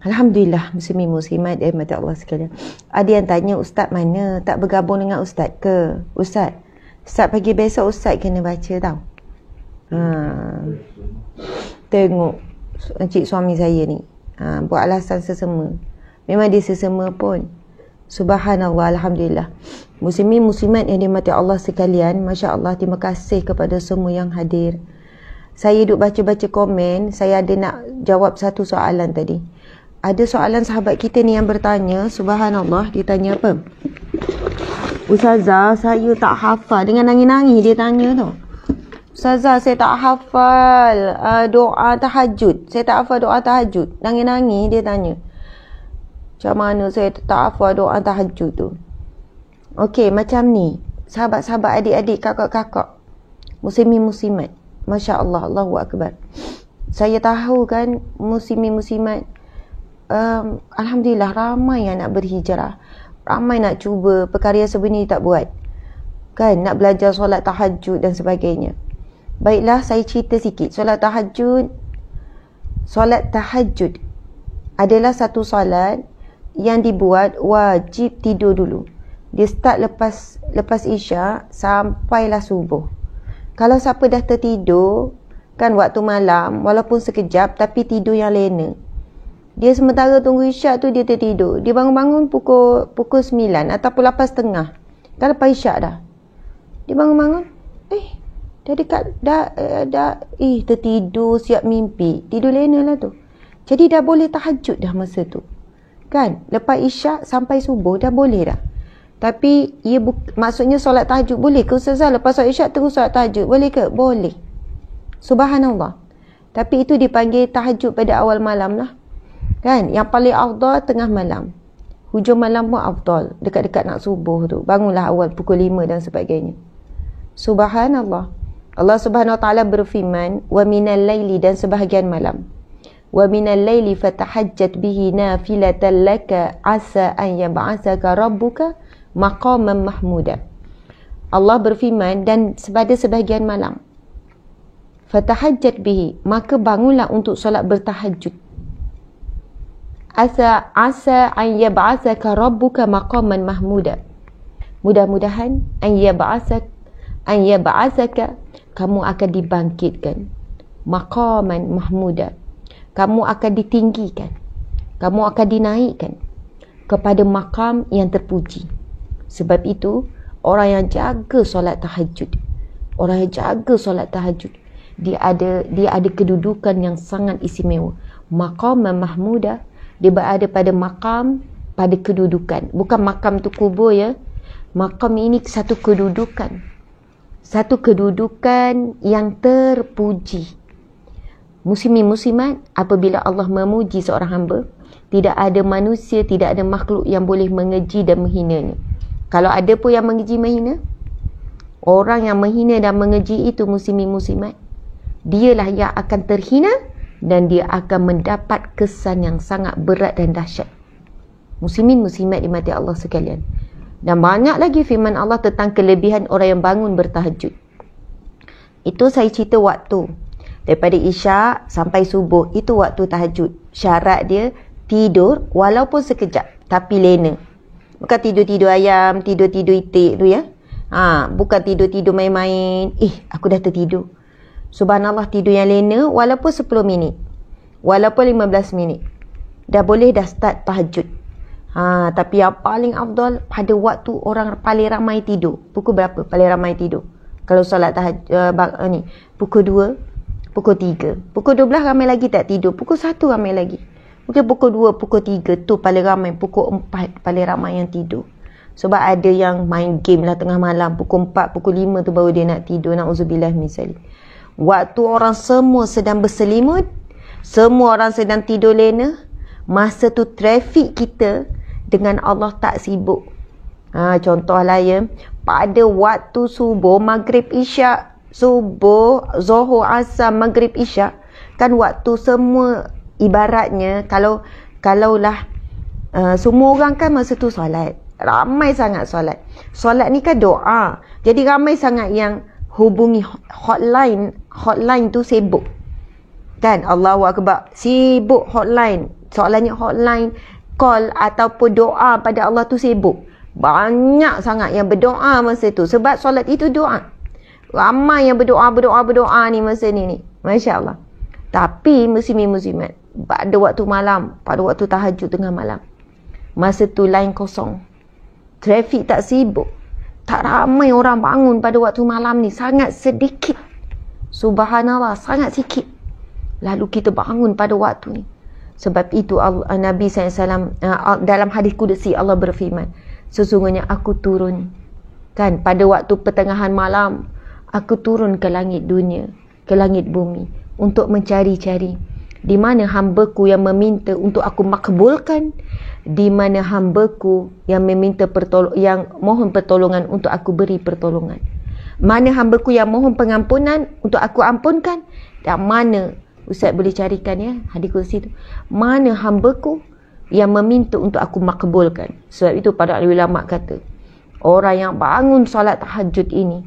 Alhamdulillah, muslimin muslimat mata Allah sekalian. Ada yang tanya, ustaz mana? Tak bergabung dengan ustaz ke? Ustaz pagi besok ustaz kena baca tau. Tengok encik suami saya ni, buat alasan sesama. Memang dia sesama pun. Subhanallah, alhamdulillah. Muslimin muslimat yang dimati Allah sekalian, Masya Allah, terima kasih kepada semua yang hadir. Saya duk baca-baca komen. Saya ada nak jawab satu soalan tadi. Ada soalan sahabat kita ni yang bertanya, subhanallah, dia tanya apa? Ustazah, saya tak hafal. Dengan nangis-nangis dia tanya tu. Ustazah, saya tak hafal doa tahajud. Saya tak hafal doa tahajud. Nangis-nangis dia tanya. Macam mana saya tak hafal doa tahajud tu? Okey, macam ni. Sahabat-sahabat, adik-adik, kakak-kakak, muslimin muslimat, Masya Allah, Allahu Akbar. Saya tahu kan, muslimin muslimat, alhamdulillah ramai yang nak berhijrah, ramai nak cuba perkara yang sebenarnya tak buat kan, nak belajar solat tahajud dan sebagainya. Baiklah, saya cerita sikit. Solat tahajud adalah satu solat yang dibuat wajib tidur dulu. Dia start lepas isyak sampailah subuh. Kalau siapa dah tertidur kan waktu malam, walaupun sekejap, tapi tidur yang lena, dia sementara tunggu isyak tu dia tertidur. Dia bangun-bangun pukul 9 ataupun 8.30. Dah lepas isyak dah. Dia bangun-bangun, dah dekat dah tertidur, siap mimpi. Tidur lena lah tu. Jadi dah boleh tahajud dah masa tu. Kan? Lepas isyak sampai subuh dah boleh dah. Tapi maksudnya solat tahajud boleh ke ustazah? Lepas solat isyak terus solat tahajud boleh ke? Boleh. Subhanallah. Tapi itu dipanggil tahajud pada awal malam lah. Kan? Yang paling afdal tengah malam. Hujung malam pun afdal. Dekat-dekat nak subuh tu. Bangunlah awal pukul 5 dan sebagainya. Subhanallah. Allah Subhanahu Wa Taala berfirman, wa minal laili, dan sebahagian malam. Wa minal laili fatahajjat bihi nafilatan laka asa an yab'asaka rabbuka maqaman mahmuda. Allah berfirman, dan pada sebahagian malam. Fatahajjat bihi, maka bangunlah untuk solat bertahajud. Asa an yab'asaka rabbuka maqaman mahmuda. Mudah-mudahan an yab'asaka, kamu akan dibangkitkan. Maqaman mahmuda, kamu akan ditinggikan, kamu akan dinaikkan kepada makam yang terpuji. Sebab itu orang yang jaga solat tahajud, dia ada kedudukan yang sangat istimewa. Maqaman mahmuda, dia berada pada makam, pada kedudukan. Bukan makam tu kubur ya. Makam ini satu kedudukan. Satu kedudukan yang terpuji. Muslimin muslimat, apabila Allah memuji seorang hamba, tidak ada manusia, tidak ada makhluk yang boleh mengeji dan menghinanya. Kalau ada pun yang mengeji menghina, orang yang menghina dan mengeji itu, muslimin muslimat, dialah yang akan terhina dan dia akan mendapat kesan yang sangat berat dan dahsyat. Muslimin muslimat dimati Allah sekalian. Dan banyak lagi firman Allah tentang kelebihan orang yang bangun bertahajud. Itu saya cerita waktu. Daripada isyak sampai subuh, itu waktu tahajud. Syarat dia tidur walaupun sekejap, tapi lena. Bukan tidur-tidur ayam, tidur-tidur itik tu ya. Bukan tidur-tidur main-main. Aku dah tertidur. Subhanallah, tidur yang lena walaupun 10 minit. Walaupun 15 minit. Dah boleh dah start tahajud. Tapi yang paling afdal pada waktu orang paling ramai tidur. Pukul berapa paling ramai tidur? Kalau solat tahajud pukul 2, pukul 3. Pukul 12 ramai lagi tak tidur. Pukul 1 ramai lagi. Mungkin pukul 2, pukul 3 tu paling ramai. Pukul 4 paling ramai yang tidur. Sebab ada yang main game lah tengah malam. Pukul 4, pukul 5 tu baru dia nak tidur. Na'udzubillah min zalik. Waktu orang semua sedang berselimut, semua orang sedang tidur lena, masa tu trafik kita dengan Allah tak sibuk. Contohlah ya, pada waktu subuh, maghrib, isyak, subuh, zuhur, asar, maghrib, isyak, kan waktu semua ibaratnya kalaulah semua orang kan masa tu solat, ramai sangat solat. Solat ni kan doa. Jadi ramai sangat yang hubungi hotline tu sibuk. Kan? Allahu Akbar. Sibuk hotline. soalannya hotline, call ataupun doa pada Allah tu sibuk. Banyak sangat yang berdoa masa tu. Sebab solat itu doa. Ramai yang berdoa ni masa ni. Masya Allah. Tapi muslimin-muslimat, pada waktu malam, pada waktu tahajud tengah malam, masa tu line kosong. Trafik tak sibuk. Tak ramai orang bangun pada waktu malam ni. Sangat sedikit. Subhanallah, sangat sikit. Lalu kita bangun pada waktu ni. Sebab itu Nabi SAW dalam hadis kudusi Allah berfirman, sesungguhnya aku turun kan pada waktu pertengahan malam, aku turun ke langit dunia, ke langit bumi untuk mencari-cari di mana hamba-Ku yang meminta untuk aku makbulkan, di mana hamba-Ku yang meminta yang mohon pertolongan untuk aku beri pertolongan, mana hamba-Ku yang mohon pengampunan untuk aku ampunkan, dan mana Ustaz boleh carikan ya hadis kursi tu, mana hamba-Ku yang meminta untuk aku makbulkan. Sebab itu para ulama kata, orang yang bangun solat tahajud ini,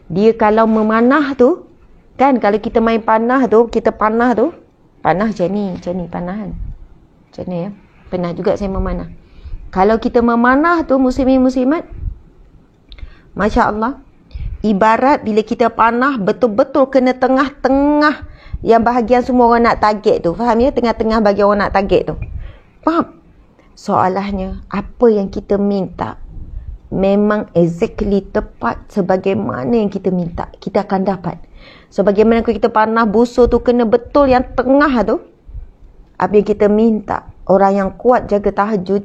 dia kalau memanah tu kan, kalau kita main panah tu, panah macam ni panahan macam ni ya, pernah juga saya memanah. Kalau kita memanah tu muslimin-muslimat, Masya Allah, ibarat bila kita panah betul-betul kena tengah-tengah yang bahagian semua orang nak target tu. Faham ya? Tengah-tengah bagi orang nak target tu. Faham? Soalannya, apa yang kita minta memang exactly tepat sebagaimana yang kita minta, kita akan dapat. Sebagaimana kalau kita panah busur tu kena betul yang tengah tu, apa yang kita minta. Orang yang kuat jaga tahajud,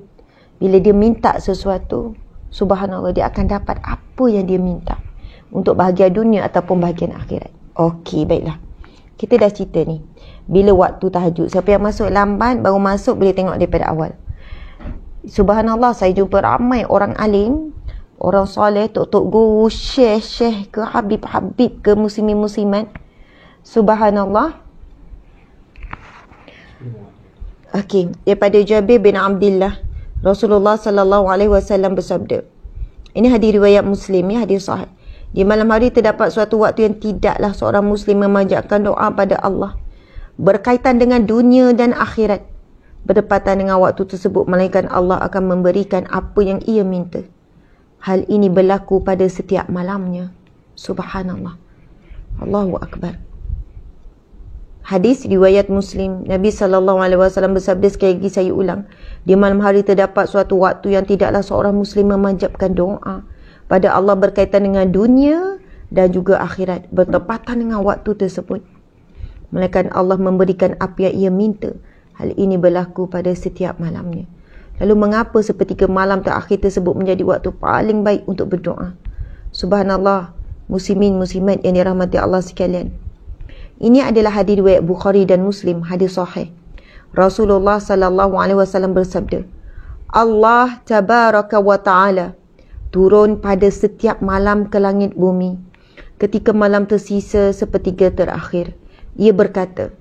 bila dia minta sesuatu, subhanallah, dia akan dapat apa yang dia minta untuk bahagia dunia ataupun bahagian akhirat. Okey, baiklah. Kita dah cerita ni, bila waktu tahajud, siapa yang masuk lambat baru masuk boleh tengok daripada awal. Subhanallah, saya jumpa ramai orang alim, orang soleh, tok-tok guru, syekh ke habib-habib ke muslimin-muslimat. Subhanallah. Okey, daripada Jabir bin Abdullah, Rasulullah sallallahu alaihi wasallam bersabda. Ini hadis riwayat Muslim ya, hadis sahih. Di malam hari terdapat suatu waktu yang tidaklah seorang muslim memanjatkan doa pada Allah berkaitan dengan dunia dan akhirat. Berdepatan dengan waktu tersebut, malaikat Allah akan memberikan apa yang ia minta. Hal ini berlaku pada setiap malamnya. Subhanallah. Allahu Akbar. Hadis riwayat Muslim, Nabi SAW bersabda, sekali lagi saya ulang, di malam hari terdapat suatu waktu yang tidaklah seorang muslim memanjatkan doa pada Allah berkaitan dengan dunia dan juga akhirat. Bertepatan dengan waktu tersebut, malaikat Allah memberikan apa yang ia minta. Hal ini berlaku pada setiap malamnya. Lalu mengapa sepertiga malam terakhir tersebut menjadi waktu paling baik untuk berdoa? Subhanallah, muslimin muslimat yang dirahmati Allah sekalian. Ini adalah hadis riwayat Bukhari dan Muslim, hadis sahih. Rasulullah sallallahu alaihi wasallam bersabda, Allah tabaraka wa taala turun pada setiap malam ke langit bumi. Ketika malam tersisa sepertiga terakhir, ia berkata,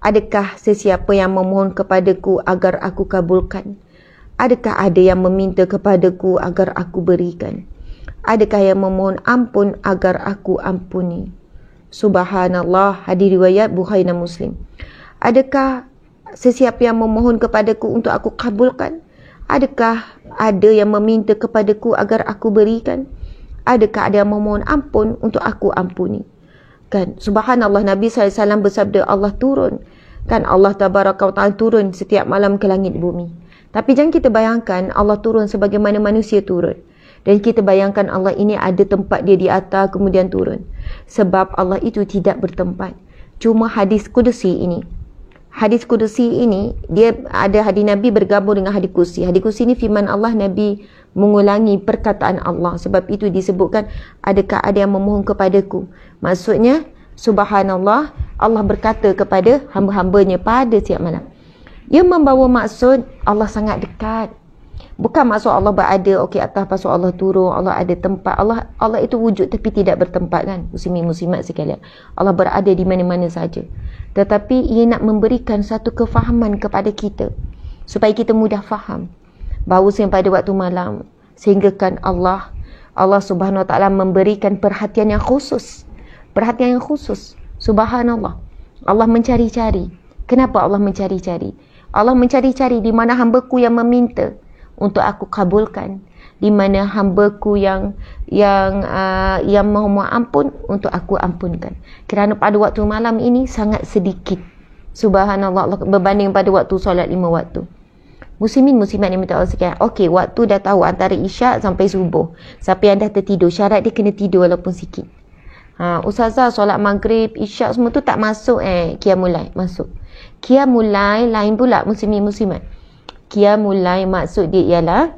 adakah sesiapa yang memohon kepadaku agar aku kabulkan? Adakah ada yang meminta kepadaku agar aku berikan? Adakah yang memohon ampun agar aku ampuni? Subhanallah, hadis riwayat Bukhari dan Muslim. Adakah sesiapa yang memohon kepadaku untuk aku kabulkan? Adakah ada yang meminta kepadaku agar aku berikan? Adakah ada yang memohon ampun untuk aku ampuni? Kan, subhanallah, Nabi SAW bersabda, Allah turun. Kan, Allah tabaraka wa ta'ala turun setiap malam ke langit bumi. Tapi jangan kita bayangkan Allah turun sebagaimana manusia turun. Dan kita bayangkan Allah ini ada tempat dia di atas kemudian turun. Sebab Allah itu tidak bertempat. Cuma hadis kudusi ini, dia ada hadis Nabi bergabung dengan hadis kursi. Hadis kursi ini firman Allah, Nabi mengulangi perkataan Allah. Sebab itu disebutkan, adakah ada yang memohon kepadaku? Maksudnya, subhanallah, Allah berkata kepada hamba-hambanya pada setiap malam. Ia membawa maksud Allah sangat dekat. Bukan maksud Allah berada okey atas, pasal Allah turun, Allah ada tempat. Allah itu wujud tapi tidak bertempat kan, muslimin muslimat sekalian. Allah berada di mana-mana saja. Tetapi ia nak memberikan satu kefahaman kepada kita supaya kita mudah faham bahawa pada waktu malam, sehingga kan Allah Subhanahu Wa Taala memberikan perhatian yang khusus. Perhatian yang khusus. Subhanallah. Allah mencari-cari. Kenapa Allah mencari-cari? Allah mencari-cari di mana hamba-Ku yang meminta untuk aku kabulkan, di mana hamba-Ku yang mohon ampun untuk aku ampunkan. Kerana pada waktu malam ini sangat sedikit, subhanallah, Allah berbanding pada waktu solat 5 waktu. Muslimin muslimat yang minta Allah sekalian, okey, waktu dah tahu antara isyak sampai subuh. Siapa yang dah tertidur, syarat dia kena tidur walaupun sikit. Ustazah, solat maghrib, isyak semua tu tak masuk qiyamul lail. Masuk. Qiyamul lail lain pula, muslimin muslimat. Qiyamul lail maksud dia ialah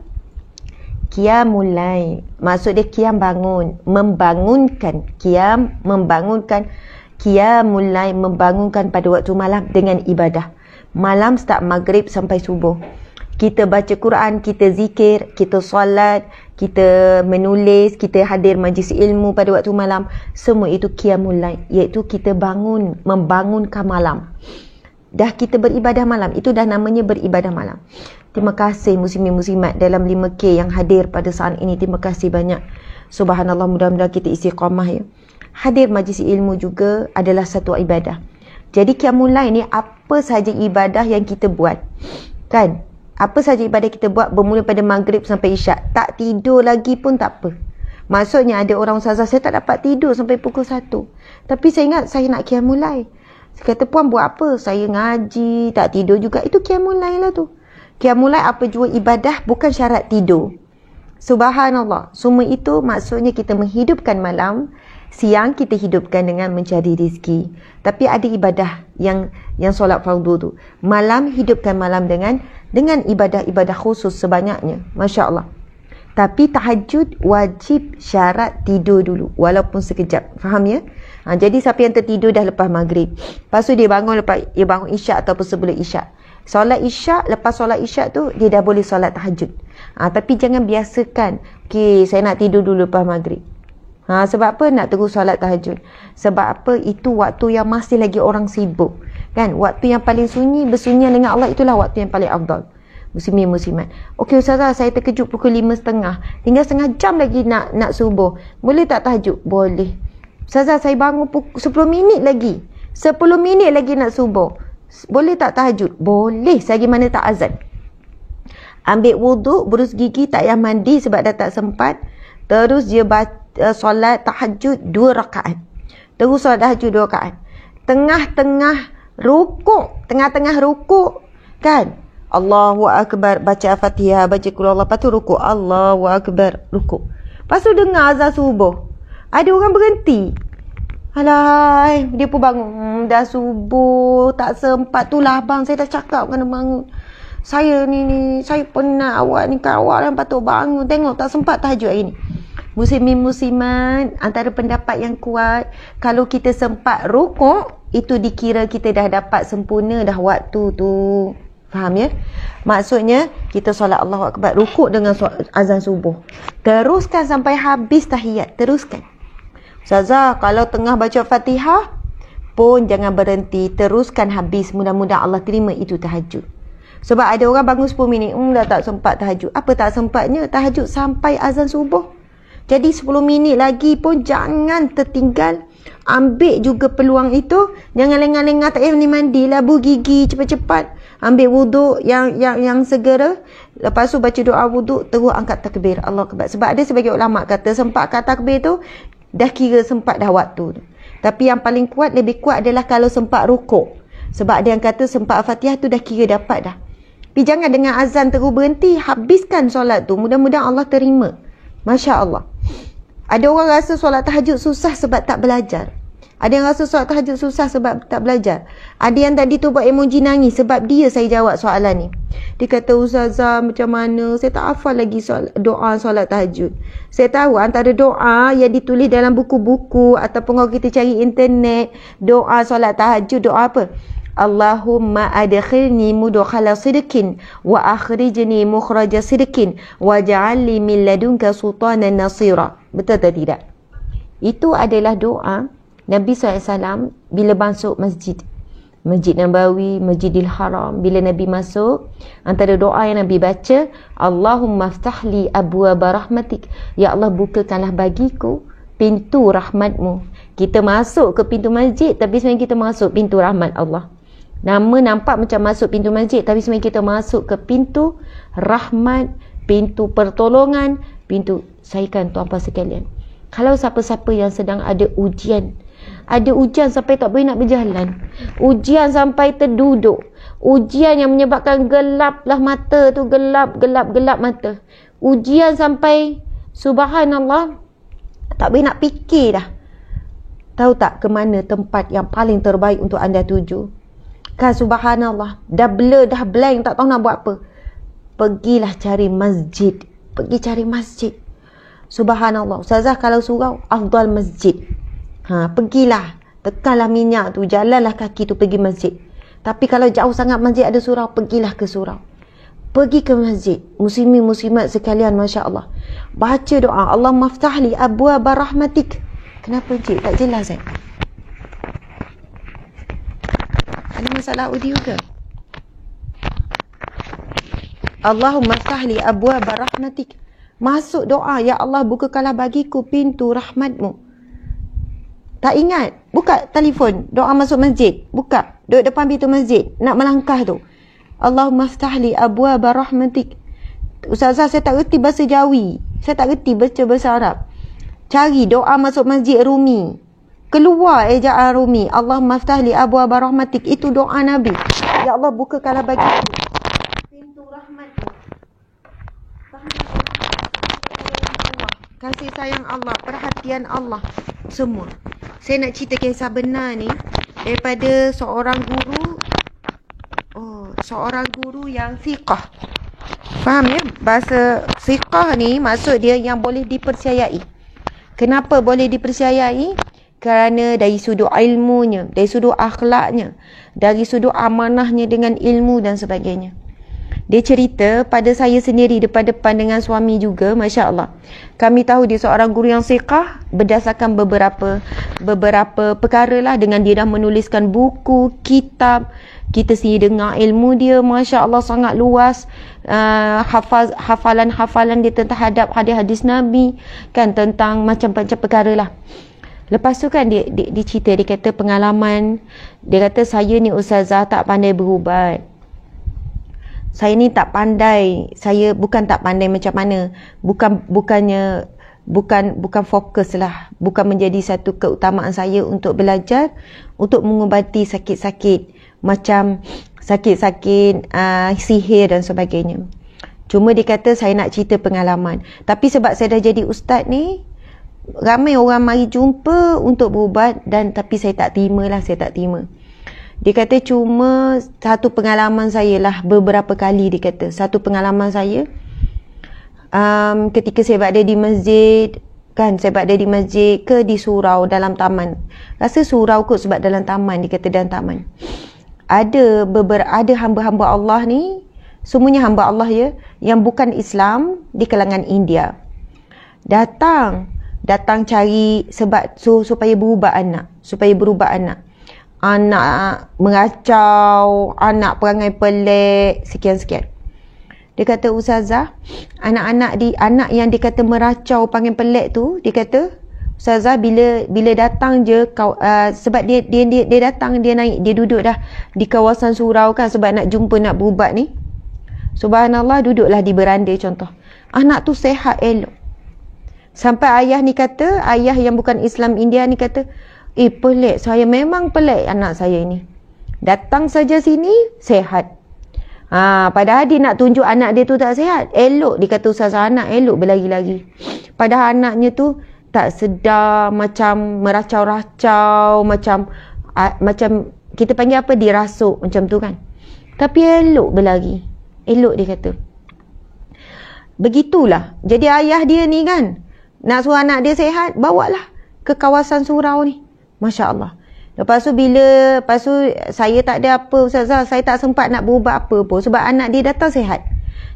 qiyamul lail, maksud dia qiyam bangun, membangunkan. Qiyam membangunkan, qiyamul lail membangunkan pada waktu malam dengan ibadah. Malam start maghrib sampai subuh. Kita baca Quran, kita zikir, kita solat, kita menulis, kita hadir majlis ilmu pada waktu malam. Semua itu qiyamul lail, iaitu kita bangun, membangunkan malam. Dah kita beribadah malam, itu dah namanya beribadah malam. Terima kasih muslimin muslimat dalam 5K yang hadir pada saat ini. Terima kasih banyak. Subhanallah, mudah-mudahan kita istiqamah ya. Hadir majlis ilmu juga adalah satu ibadah. Jadi qiyamul lail ni apa sahaja ibadah yang kita buat, kan? Apa sahaja ibadah kita buat bermula pada maghrib sampai isyak, tak tidur lagi pun tak apa. Maksudnya ada orang, ustazah, saya tak dapat tidur sampai pukul 1. Tapi saya ingat saya nak qiyamul lail. Saya kata, puan buat apa? Saya ngaji, tak tidur juga. Itu qiyamul lail lah tu. Qiyamul lail apa jua ibadah, bukan syarat tidur. Subhanallah. Semua itu maksudnya kita menghidupkan malam. Siang kita hidupkan dengan mencari rezeki. Tapi ada ibadah yang solat fardu tu. Malam hidupkan malam dengan ibadah-ibadah khusus sebanyaknya. Masya Allah. Tapi tahajud wajib syarat tidur dulu, walaupun sekejap. Faham ya? Jadi siapa yang tertidur dah lepas maghrib, lepas tu dia bangun isyak ataupun sebelum isyak. Solat isyak, lepas solat isyak tu dia dah boleh solat tahajud. Tapi jangan biasakan, okey, saya nak tidur dulu lepas maghrib. Sebab apa nak terus solat tahajud? Sebab apa? Itu waktu yang masih lagi orang sibuk, kan? Waktu yang paling sunyi, bersunyian dengan Allah, itulah waktu yang paling afdal. Muslimin muslimat. Okey ustazah, saya terkejut pukul 5.30. Tinggal setengah jam lagi nak subuh. Boleh tak tahajud? Boleh. Ustazah, saya bangun 10 minit lagi. 10 minit lagi nak subuh. Boleh tak tahajud? Boleh, selagi mana tak azan. Ambil wuduk, berus gigi, tak payah mandi sebab dah tak sempat. Terus dia solat tahajud 2 rakaat. Terus solat tahajud 2 rakaat. Tengah-tengah rukuk, kan? Allahu Akbar, baca Al-Fatihah, baca Qul Allah, lepas tu rukuk. Allahu Akbar, rukuk. Lepas tu dengar azan subuh. Ada orang berhenti. Alah, dia pun bangun. Dah subuh, tak sempat. Itulah abang, saya dah cakap kena bangun. Saya ni, saya penat, awak ni kan, awak yang patut bangun. Tengok, tak sempat tahajud hari ni. Muslimin muslimat, antara pendapat yang kuat, kalau kita sempat rukuk, itu dikira kita dah dapat sempurna dah waktu tu. Faham ya? Maksudnya kita solat Allahu Akbar, rukuk dengan azan subuh. Teruskan sampai habis tahiyat, teruskan. Ustazah, kalau tengah baca Fatihah pun jangan berhenti, teruskan habis. Mudah-mudahan Allah terima itu tahajud. Sebab ada orang bangun 10 minit, dah tak sempat tahajud. Apa tak sempatnya? Tahajud sampai azan subuh. Jadi 10 minit lagi pun jangan tertinggal. Ambil juga peluang itu. Jangan lengah-lengah, tak payah mandi, labu gigi cepat-cepat. Ambil wuduk yang segera. Lepas tu baca doa wuduk, terus angkat takbir. Allah Akbar. Sebab ada sebagai ulama kata sempat kat takbir tu dah kira sempat dah waktu tu. Tapi yang paling kuat, lebih kuat adalah kalau sempat rukuk. Sebab ada yang kata sempat Al-Fatihah tu dah kira dapat dah. Tapi jangan dengan azan terus berhenti. Habiskan solat tu. Mudah-mudahan Allah terima. Masya Allah. Ada orang rasa solat tahajud susah sebab tak belajar. Ada yang rasa solat tahajud susah sebab tak belajar. Ada yang tadi tu buat emoji nangis sebab dia saya jawab soalan ni. Dia kata, ustazah macam mana? Saya tak hafal lagi doa solat tahajud. Saya tahu antara doa yang ditulis dalam buku-buku ataupun kalau kita cari internet, doa solat tahajud, doa apa? Allahumma adkhilni mudkhala sidqin wa akhrijni mukhraja sidqin waj'alni min ladunka sultanan nasira. Betul atau tidak? Itu adalah doa Nabi SAW bila masuk masjid. Masjid Nabawi, Masjidil Haram. Bila Nabi masuk, antara doa yang Nabi baca, Allahumma ftahli abwaaba rahmatik. Ya Allah, bukakanlah bagiku pintu rahmatmu. Kita masuk ke pintu masjid, tapi sebenarnya kita masuk pintu rahmat Allah. Nama nampak macam masuk pintu masjid, tapi sebenarnya kita masuk ke pintu rahmat, pintu pertolongan, pintu. Saya kan tuan-tuan sekalian, kalau siapa-siapa yang sedang ada ujian sampai tak boleh nak berjalan, ujian sampai terduduk, ujian yang menyebabkan gelaplah mata tu, gelap mata, ujian sampai subhanallah tak boleh nak fikir dah. Tahu tak ke mana tempat yang paling terbaik untuk anda tuju? Kan subhanallah, dah blur, dah blank, tak tahu nak buat apa. Pergilah cari masjid. Pergi cari masjid. Subhanallah. Ustazah kalau surau, afdal masjid. Pergilah. Tekanlah minyak tu, jalanlah kaki tu pergi masjid. Tapi kalau jauh sangat masjid ada surau, pergilah ke surau. Pergi ke masjid. Muslimin muslimat sekalian, Masya Allah. Baca doa, Allahumma ftahli abwaba rahmatik. Kenapa cik? Tak jelas Ada masalah audio ke? Allahumma ftahli abwaba rahmatik. Masuk doa, ya Allah bukakanlah bagiku pintu rahmatmu. Tak ingat? Buka telefon, doa masuk masjid. Buka, duduk depan pintu masjid, nak melangkah tu. Allahumma ftahli abwaba rahmatik. Ustazah, saya tak reti bahasa Jawi, saya tak reti baca bahasa Arab. Cari doa masuk masjid Rumi, keluar ejaan Rumi, Allahumma ftahli abwaba rahmatik. Itu doa Nabi. Ya Allah bukakanlah bagiku pintu rahmatmu. Kasih sayang Allah, perhatian Allah, semua. Saya nak cerita kisah benar ni daripada seorang guru yang thiqah. Faham ya? Bahasa thiqah ni maksud dia yang boleh dipercayai. Kenapa boleh dipercayai? Kerana dari sudut ilmunya, dari sudut akhlaknya, dari sudut amanahnya dengan ilmu dan sebagainya. Dia cerita pada saya sendiri depan-depan dengan suami juga, Masya Allah. Kami tahu dia seorang guru yang siqah berdasarkan beberapa perkara lah. Dengan dia dah menuliskan buku, kitab. Kita sendiri dengar ilmu dia, Masya Allah sangat luas. Hafalan dia tentang hadis-hadis Nabi. Kan tentang macam-macam perkara lah. Lepas tu kan dia cerita, dia kata pengalaman. Dia kata saya ni ustazah tak pandai berubat. Saya ni tak pandai. Saya bukan tak pandai macam mana. Bukan fokus lah. Bukan menjadi satu keutamaan saya untuk belajar, untuk mengubati sakit-sakit. Macam sakit-sakit sihir dan sebagainya. Cuma dia kata saya nak cerita pengalaman. Tapi sebab saya dah jadi ustaz ni, ramai orang mari jumpa untuk berubat. Tapi saya tak terima. Dia kata cuma satu pengalaman saya lah, beberapa kali dia kata. Satu pengalaman saya, ketika saya berada di masjid, kan saya berada di masjid ke di surau dalam taman. Rasa surau kot sebab dalam taman, dia kata dalam taman. Ada hamba-hamba Allah ni, semuanya hamba Allah ya, yang bukan Islam di kalangan India. Datang cari sebab supaya berubah anak. Anak meracau, anak perangai pelik, sekian-sekian. Dia kata ustazah, anak yang dia kata meracau, perangai pelik tu, dia kata ustazah bila datang je sebab dia datang, dia naik, dia duduk dah di kawasan surau kan sebab nak jumpa, nak berubat ni. Subhanallah, duduklah di beranda contoh. Anak tu sehat elok. Sampai ayah ni kata, ayah yang bukan Islam India ni kata, pelik, saya memang pelik anak saya ni. Datang saja sini, sehat. Padahal dia nak tunjuk anak dia tu tak sehat. Elok, dia kata ustazah, anak elok berlari-lari. Padahal anaknya tu tak sedar, macam meracau-racau, macam kita panggil apa, dirasuk macam tu kan. Tapi elok berlari. Elok dia kata. Begitulah. Jadi ayah dia ni kan, nak suruh anak dia sehat, bawalah ke kawasan surau ni. Masya Allah. Lepas tu saya tak ada apa ustazah, saya tak sempat nak berubat apa pun sebab anak dia datang sehat.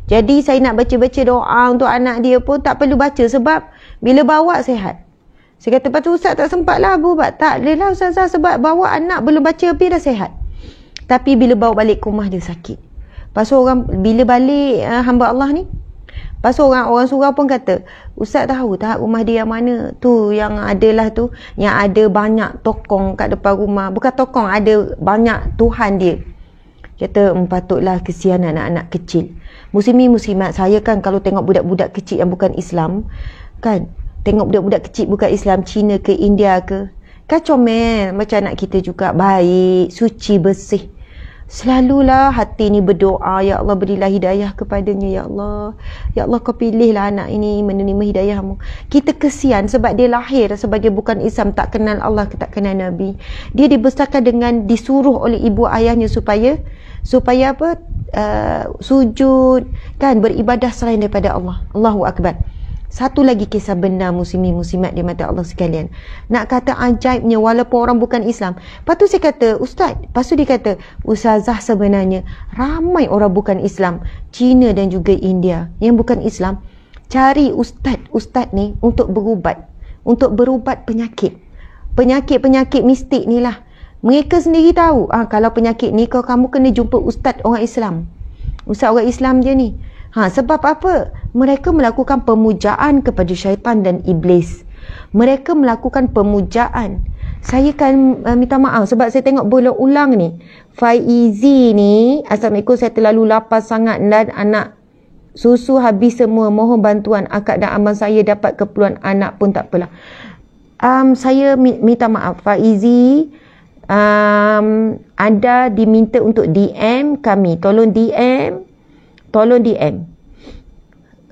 Jadi saya nak baca-baca doa untuk anak dia pun tak perlu baca sebab bila bawa sehat. Saya kata, lepas tu ustaz tak sempat lah berubat. Tak boleh lah ustazah sebab bawa anak belum baca apa dah sehat. Tapi bila bawa balik ke rumah dia sakit. Lepas tu orang bila balik hamba Allah ni, Lepas tu orang surau pun kata, Ustaz tahu tak rumah dia yang mana? Tu yang adalah tu, yang ada banyak tokong kat depan rumah. Bukan tokong, ada banyak Tuhan dia. Kata, patutlah kesian anak-anak kecil. Muslimat, saya kan kalau tengok budak-budak kecil yang bukan Islam, kan, tengok budak-budak kecil bukan Islam, Cina ke India ke, kan comel macam anak kita juga, baik, suci, bersih. Selalulah hati ni berdoa, ya Allah berilah hidayah kepadanya, ya Allah. Ya Allah kau pilihlah anak ini menerima hidayahmu. Kita kesian sebab dia lahir sebagai bukan Islam, tak kenal Allah, tak kenal Nabi. Dia dibesarkan dengan disuruh oleh ibu ayahnya supaya apa? Sujud, kan, beribadah selain daripada Allah. Allahu Akbar. Satu lagi kisah benar muslimat di mata Allah sekalian. Nak kata ajaibnya walaupun orang bukan Islam. Lepas tu saya kata, Ustaz, lepas tu dia kata, Ustazah sebenarnya ramai orang bukan Islam, Cina dan juga India yang bukan Islam, cari ustaz ni untuk berubat penyakit mistik ni lah. Mereka sendiri tahu, kalau penyakit ni kamu kena jumpa ustaz orang Islam je ni. Sebab apa? Mereka melakukan pemujaan kepada syaitan dan iblis. Mereka melakukan pemujaan. Saya kan minta maaf sebab saya tengok berulang ni. Faizi ni, Assalamualaikum, saya terlalu lapar sangat dan anak susu habis semua. Mohon bantuan akak dan abang saya dapat keperluan anak pun tak apalah. Saya minta maaf Faizi, anda diminta untuk DM kami. Tolong DM.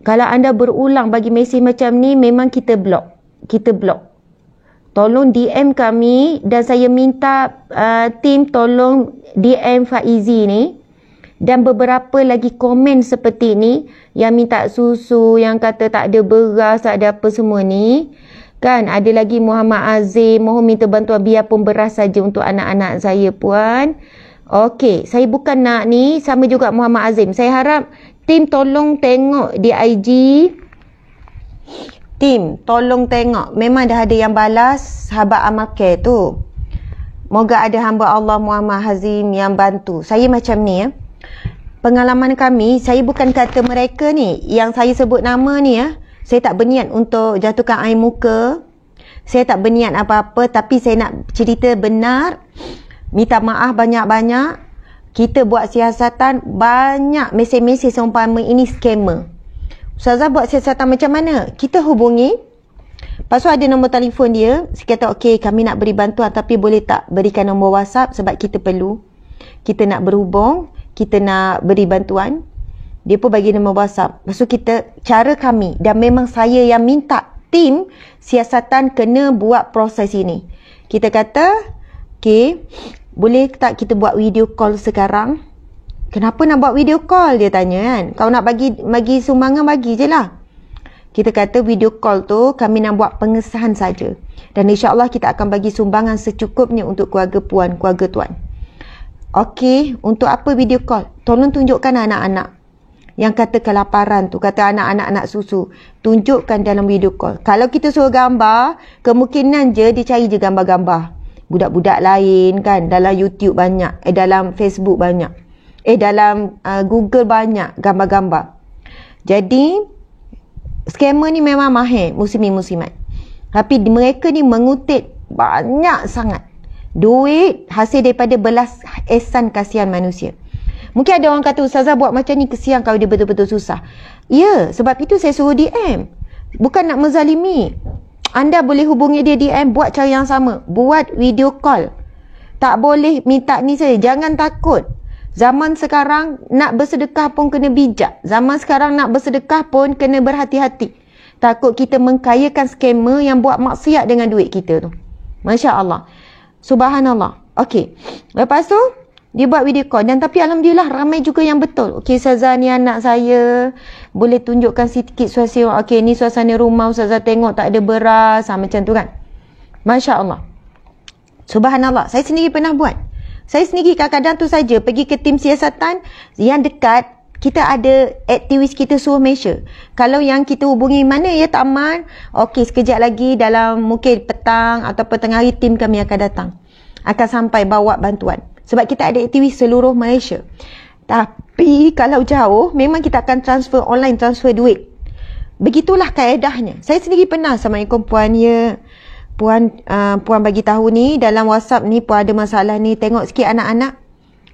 Kalau anda berulang bagi mesej macam ni, memang kita block. Tolong DM kami dan saya minta tim tolong DM Faizi ni dan beberapa lagi komen seperti ni yang minta susu, yang kata tak ada beras, tak ada apa semua ni. Kan ada lagi Muhammad Azim, mohon minta bantuan biarpun beras saja untuk anak-anak saya puan. Okey, saya bukan nak ni, sama juga Muhammad Azim. Saya harap tim tolong tengok di IG. Tim tolong tengok. Memang dah ada yang balas sahabat Amal Care tu. Moga ada hamba Allah Muhammad Azim yang bantu. Saya macam ni ya. Pengalaman kami, saya bukan kata mereka ni yang saya sebut nama ni ya. Saya tak berniat untuk jatuhkan air muka. Saya tak berniat apa-apa, tapi saya nak cerita benar. Minta maaf banyak-banyak. Kita buat siasatan, banyak mesej-mesej seumpama ini scammer. Ustazah buat siasatan macam mana? Kita hubungi. Lepas tu ada nombor telefon dia. Saya kata okey, kami nak beri bantuan tapi boleh tak berikan nombor WhatsApp sebab kita perlu. Kita nak berhubung, kita nak beri bantuan. Dia pun bagi nombor WhatsApp. Lepas tu cara kami, dan memang saya yang minta tim siasatan kena buat proses ini. Kita kata, okey, boleh tak kita buat video call sekarang? Kenapa nak buat video call? Dia tanya kan. Kau nak bagi sumbangan, bagi je lah. Kita kata video call tu kami nak buat pengesahan saja. Dan insyaAllah kita akan bagi sumbangan secukupnya untuk keluarga puan, keluarga tuan. Okey, untuk apa video call? Tolong tunjukkan anak-anak yang kata kelaparan tu, kata anak-anak nak susu. Tunjukkan dalam video call. Kalau kita suruh gambar, kemungkinan je dia cari je gambar-gambar budak-budak lain kan, dalam YouTube banyak, dalam Facebook banyak, dalam Google banyak gambar-gambar. Jadi scammer ni memang mahir, muslimat. Tapi mereka ni mengutip banyak sangat duit hasil daripada belas ihsan kasihan manusia. Mungkin ada orang kata, Ustazah buat macam ni kesian kalau dia betul-betul susah. Ya, sebab itu saya suruh DM. Bukan nak menzalimi. Anda boleh hubungi dia DM, buat cara yang sama. Buat video call. Tak boleh minta ni saja. Jangan takut. Zaman sekarang nak bersedekah pun kena bijak. Zaman sekarang nak bersedekah pun kena berhati-hati. Takut kita mengkayakan scammer yang buat maksiat dengan duit kita tu. Masya Allah. Subhanallah. Okey. Lepas tu, dia buat video call. Dan tapi Alhamdulillah ramai juga yang betul. Okey, Ustazah ni anak saya. Boleh tunjukkan sikit suasana. Okey, ni suasana rumah. Ustazah tengok tak ada beras. Macam tu kan. Masya Allah. Subhanallah. Saya sendiri pernah buat. Saya sendiri kadang-kadang tu saja pergi ke tim siasatan yang dekat. Kita ada aktivis kita suruh measure. Kalau yang kita hubungi mana ya tak aman. Okey, sekejap lagi dalam mungkin petang atau tengah hari tim kami akan datang. Akan sampai bawa bantuan. Sebab kita ada aktivis seluruh Malaysia. Tapi kalau jauh, memang kita akan transfer online, transfer duit. Begitulah kaedahnya. Saya sendiri pernah, Assalamualaikum puan, ya. Puan bagi tahu ni dalam WhatsApp ni puan ada masalah ni, tengok sikit anak-anak.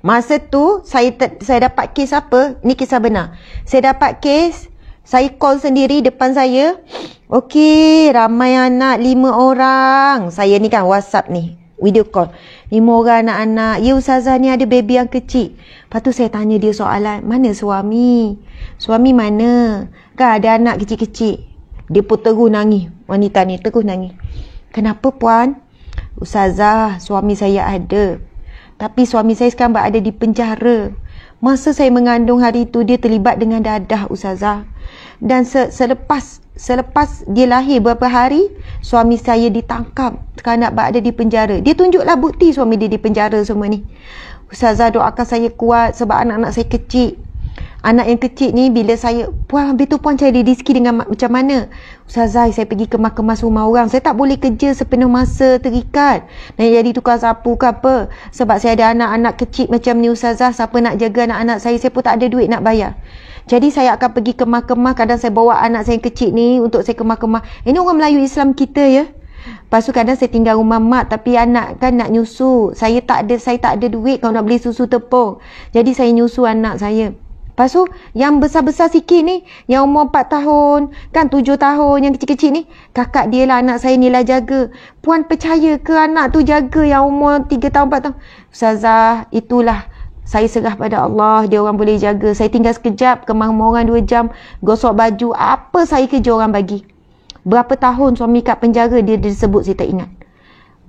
Masa tu saya dapat kes apa? Ni kisah benar. Saya dapat kes, saya call sendiri depan saya. Okey, ramai anak 5 orang. Saya ni kan WhatsApp ni, video call. 5 orang anak-anak. Ya Ustazah, ni ada baby yang kecil. Lepas tu saya tanya dia soalan, mana suami? Suami mana? Kan ada anak kecil-kecil. Dia pun terus nangis. Wanita ni terus nangis. Kenapa puan? Ustazah, suami saya ada. Tapi suami saya sekarang berada di penjara. Masa saya mengandung hari itu, dia terlibat dengan dadah Ustazah. Dan selepas dia lahir beberapa hari, suami saya ditangkap. Sekarang nak berada di penjara. Dia tunjuklah bukti suami dia di penjara semua ni. Ustazah, doakan saya kuat sebab anak-anak saya kecil. Anak yang kecil ni bila saya, puan habis tu puan cari rezeki dengan macam mana? Ustazah, saya pergi kemas-kemas rumah orang. Saya tak boleh kerja sepenuh masa terikat. Nak jadi tukang sapu ke apa. Sebab saya ada anak-anak kecil macam ni Ustazah. Siapa nak jaga anak-anak saya? Saya pun tak ada duit nak bayar. Jadi saya akan pergi kemas-kemas. Kadang saya bawa anak saya yang kecil ni untuk saya kemas-kemas. Ini orang Melayu Islam kita ya. Lepas tu kadang saya tinggal rumah mak, tapi anak kan nak nyusu. Saya tak ada duit kalau nak beli susu tepung. Jadi saya nyusu anak saya. Lepas tu, yang besar-besar sikit ni, yang umur 4 tahun, kan 7 tahun, yang kecil-kecil ni, kakak dia lah, anak saya ni lah jaga. Puan percaya ke anak tu jaga yang umur 3 tahun, 4 tahun? Ustazah, itulah. Saya serah pada Allah, dia orang boleh jaga. Saya tinggal sekejap, kemah orang 2 jam, gosok baju, apa saya kerja orang bagi. Berapa tahun suami kat penjara, dia disebut, saya tak ingat.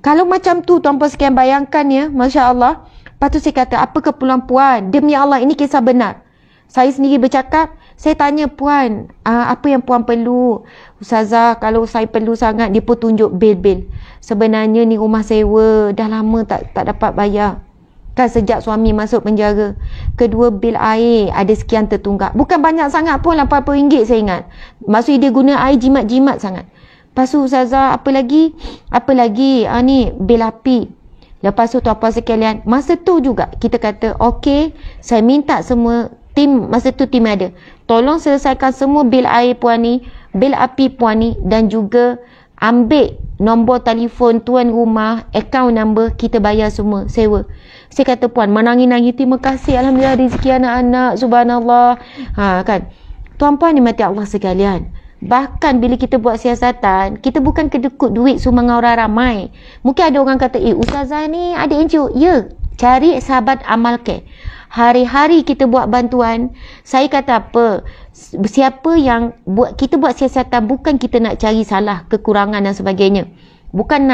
Kalau macam tu, tuan-puan sekian bayangkan ya, Masya Allah. Lepas tu saya kata, apa keperluan puan? Demi Allah, ini kisah benar. Saya sendiri bercakap, saya tanya puan, apa yang puan perlu? Ustazah, kalau saya perlu sangat, dia pun tunjuk bil-bil. Sebenarnya ni rumah sewa, dah lama tak dapat bayar. Kan sejak suami masuk penjara. Kedua, bil air, ada sekian tertunggak. Bukan banyak sangat pun, RM80 saya ingat. Maksudnya dia guna air jimat-jimat sangat. Lepas tu Ustazah, apa lagi? Ni, bil api. Lepas tu tuan-puan sekalian, masa tu juga kita kata, okey, saya minta semua tim, masa tu tim ada, tolong selesaikan semua bil air puan ni, bil api puan ni, dan juga ambil nombor telefon tuan rumah, account number, kita bayar semua sewa. Saya kata puan menangis-nangis, terima kasih, Alhamdulillah rezeki anak-anak, subhanallah. Kan, tuan-puan ni mati Allah sekalian. Bahkan bila kita buat siasatan, kita bukan kedekut duit sumbangan orang ramai. Mungkin ada orang kata, Ustazah ni ada NGO. Ya, cari sahabat amal care. Hari-hari kita buat bantuan. Saya kata apa? Siapa yang kita buat siasatan, bukan kita nak cari salah, kekurangan dan sebagainya. Bukan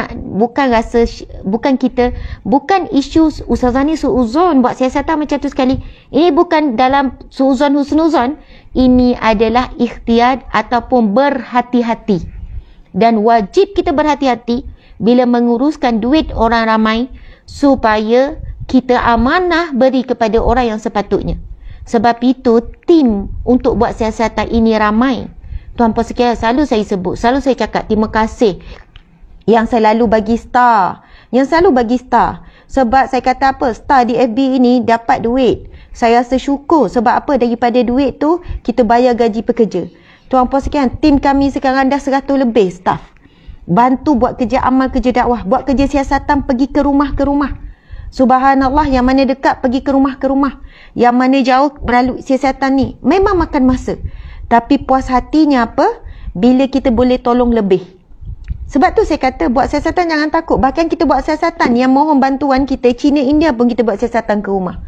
isu Ustazah ni suuzon buat siasatan macam tu sekali. Ini bukan dalam suuzon husnuzon. Ini adalah ikhtiar ataupun berhati-hati. Dan wajib kita berhati-hati bila menguruskan duit orang ramai, supaya kita amanah beri kepada orang yang sepatutnya. Sebab itu tim untuk buat siasatan ini ramai. Tuan-puan sekalian, selalu saya sebut, selalu saya cakap terima kasih yang selalu bagi star. Sebab saya kata apa, star di FB ini dapat duit. Saya rasa syukur. Sebab apa? Daripada duit tu kita bayar gaji pekerja. Tuan-puan sekalian, tim kami sekarang dah 100 lebih staff. Bantu buat kerja amal, kerja dakwah, buat kerja siasatan, pergi ke rumah. Subhanallah, yang mana dekat pergi ke rumah, yang mana jauh melalui siasatan ni. Memang makan masa, tapi puas hatinya apa? Bila kita boleh tolong lebih. Sebab tu saya kata buat siasatan jangan takut. Bahkan kita buat siasatan yang mohon bantuan kita, China, India pun kita buat siasatan ke rumah.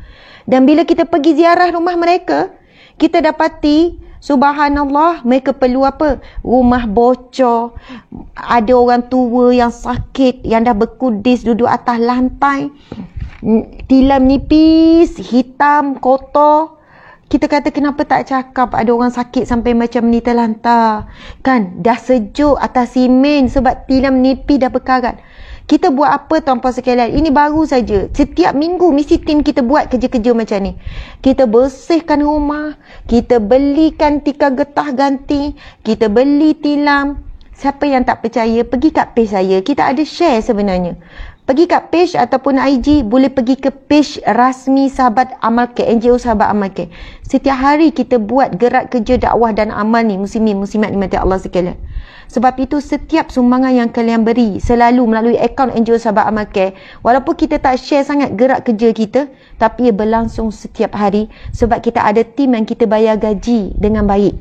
Dan bila kita pergi ziarah rumah mereka, kita dapati subhanallah, mereka perlu apa? Rumah bocor, ada orang tua yang sakit, yang dah berkudis duduk atas lantai, tilam nipis, hitam, kotor. Kita kata kenapa tak cakap ada orang sakit sampai macam ni terlantar. Kan dah sejuk atas simen sebab tilam nipis dah berkarat. Kita buat apa tuan-puan sekalian? Ini baru saja. Setiap minggu mesti tim kita buat kerja-kerja macam ni. Kita bersihkan rumah, kita belikan tikar getah ganti, kita beli tilam. Siapa yang tak percaya, pergi kat page saya. Kita ada share sebenarnya. Pergi kat page ataupun IG, boleh pergi ke page rasmi Sahabat Amal Care, NGO Sahabat Amal Care. Setiap hari kita buat gerak kerja dakwah dan amal ni, muslimin muslimat dimati Allah sekalian. Sebab itu setiap sumbangan yang kalian beri selalu melalui akaun NGO Sahabat Amal Care, walaupun kita tak share sangat gerak kerja kita, tapi ia berlangsung setiap hari sebab kita ada tim yang kita bayar gaji dengan baik.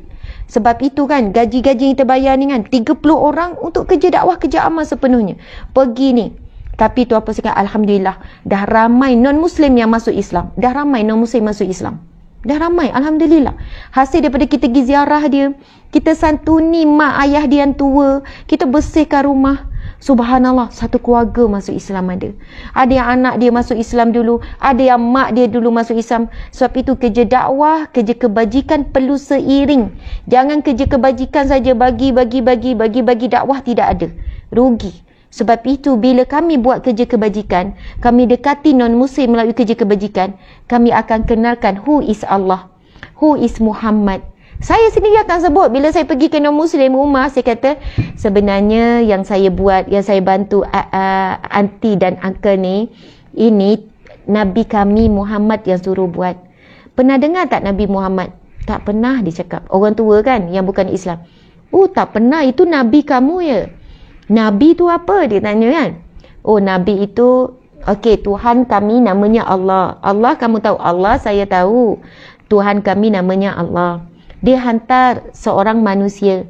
Sebab itu kan gaji-gaji yang kita bayar ni kan 30 orang untuk kerja dakwah, kerja amal sepenuhnya. Pergi ni. Tapi tu apa sekarang, alhamdulillah dah ramai non-muslim yang masuk Islam. Dah ramai non-muslim masuk Islam. Dah ramai, alhamdulillah. Hasil daripada kita pergi ziarah dia, kita santuni mak ayah dia yang tua, kita bersihkan rumah. Subhanallah, satu keluarga masuk Islam ada. Ada yang anak dia masuk Islam dulu, ada yang mak dia dulu masuk Islam. Sebab itu kerja dakwah, kerja kebajikan perlu seiring. Jangan kerja kebajikan saja bagi dakwah, tidak ada. Rugi. Sebab itu bila kami buat kerja kebajikan, kami dekati non-muslim melalui kerja kebajikan, kami akan kenalkan who is Allah, who is Muhammad. Saya sendiri akan sebut bila saya pergi ke non-muslim rumah, saya kata sebenarnya yang saya buat, yang saya bantu aunty dan uncle ni, ini Nabi kami Muhammad yang suruh buat. Pernah dengar tak Nabi Muhammad? Tak pernah dia cakap. Orang tua kan yang bukan Islam. Oh tak pernah, itu Nabi kamu ya. Nabi tu apa? Dia tanya kan. Oh Nabi itu, okey, Tuhan kami namanya Allah. Allah kamu tahu, Allah saya tahu. Tuhan kami namanya Allah. Dia hantar seorang manusia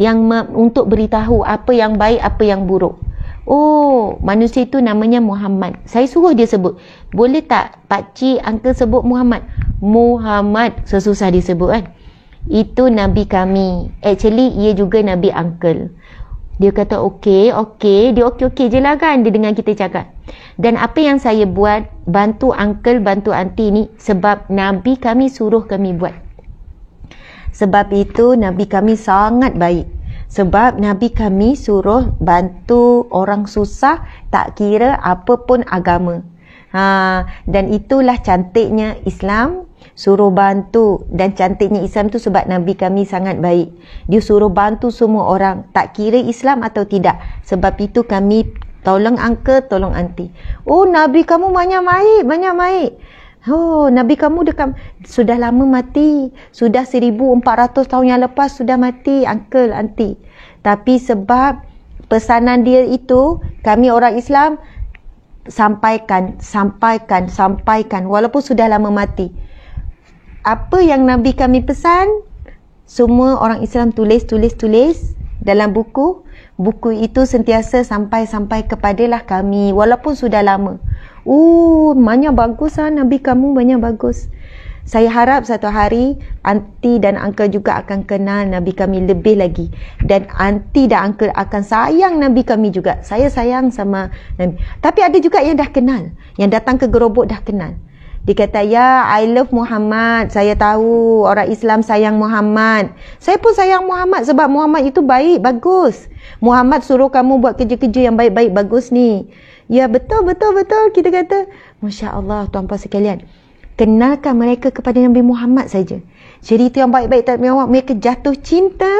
yang untuk beritahu apa yang baik, apa yang buruk. Oh, manusia itu namanya Muhammad. Saya suruh dia sebut. Boleh tak pakcik, uncle sebut Muhammad? Muhammad, sesusah dia sebut kan. Itu Nabi kami. Actually, ia juga Nabi uncle. Dia kata okey. Dia okey je lah kan dia dengan kita cakap. Dan apa yang saya buat, bantu uncle, bantu aunty ni sebab Nabi kami suruh kami buat. Sebab itu Nabi kami sangat baik. Sebab Nabi kami suruh bantu orang susah, tak kira apa pun agama. Dan itulah cantiknya Islam, suruh bantu. Dan cantiknya Islam tu sebab Nabi kami sangat baik. Dia suruh bantu semua orang, tak kira Islam atau tidak. Sebab itu kami tolong uncle, tolong aunty. Oh Nabi kamu banyak baik. Oh, Nabi kamu sudah lama mati. Sudah 1400 tahun yang lepas sudah mati uncle, aunty. Tapi sebab pesanan dia itu, kami orang Islam sampaikan walaupun sudah lama mati. Apa yang Nabi kami pesan, semua orang Islam tulis dalam buku. Buku itu sentiasa sampai kepadalah kami walaupun sudah lama. Banyak bagus Nabi kamu, banyak bagus. Saya harap satu hari aunty dan uncle juga akan kenal Nabi kami lebih lagi. Dan aunty dan uncle akan sayang Nabi kami juga. Saya sayang sama Nabi. Tapi ada juga yang dah kenal, yang datang ke gerobok dah kenal. Dia kata, ya, I love Muhammad. Saya tahu orang Islam sayang Muhammad. Saya pun sayang Muhammad sebab Muhammad itu baik, bagus. Muhammad suruh kamu buat kerja-kerja yang baik-baik, bagus ni. Ya, betul. Kita kata, Masya Allah, tuan-puan sekalian. Kenalkan mereka kepada Nabi Muhammad saja. Cerita yang baik-baik tak mereka jatuh cinta.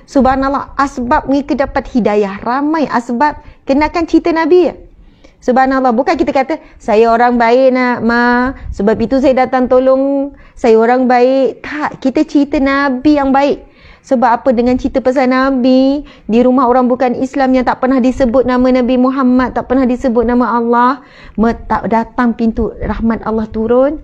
Subhanallah, asbab mereka dapat hidayah. Ramai asbab. Kenalkan cerita Nabi ya. Subhanallah, bukan kita kata saya orang baik nak ma, sebab itu saya datang tolong, saya orang baik. Tak, kita cerita Nabi yang baik. Sebab apa? Dengan cerita pasal Nabi, di rumah orang bukan Islam yang tak pernah disebut nama Nabi Muhammad, tak pernah disebut nama Allah, tak datang pintu rahmat Allah turun.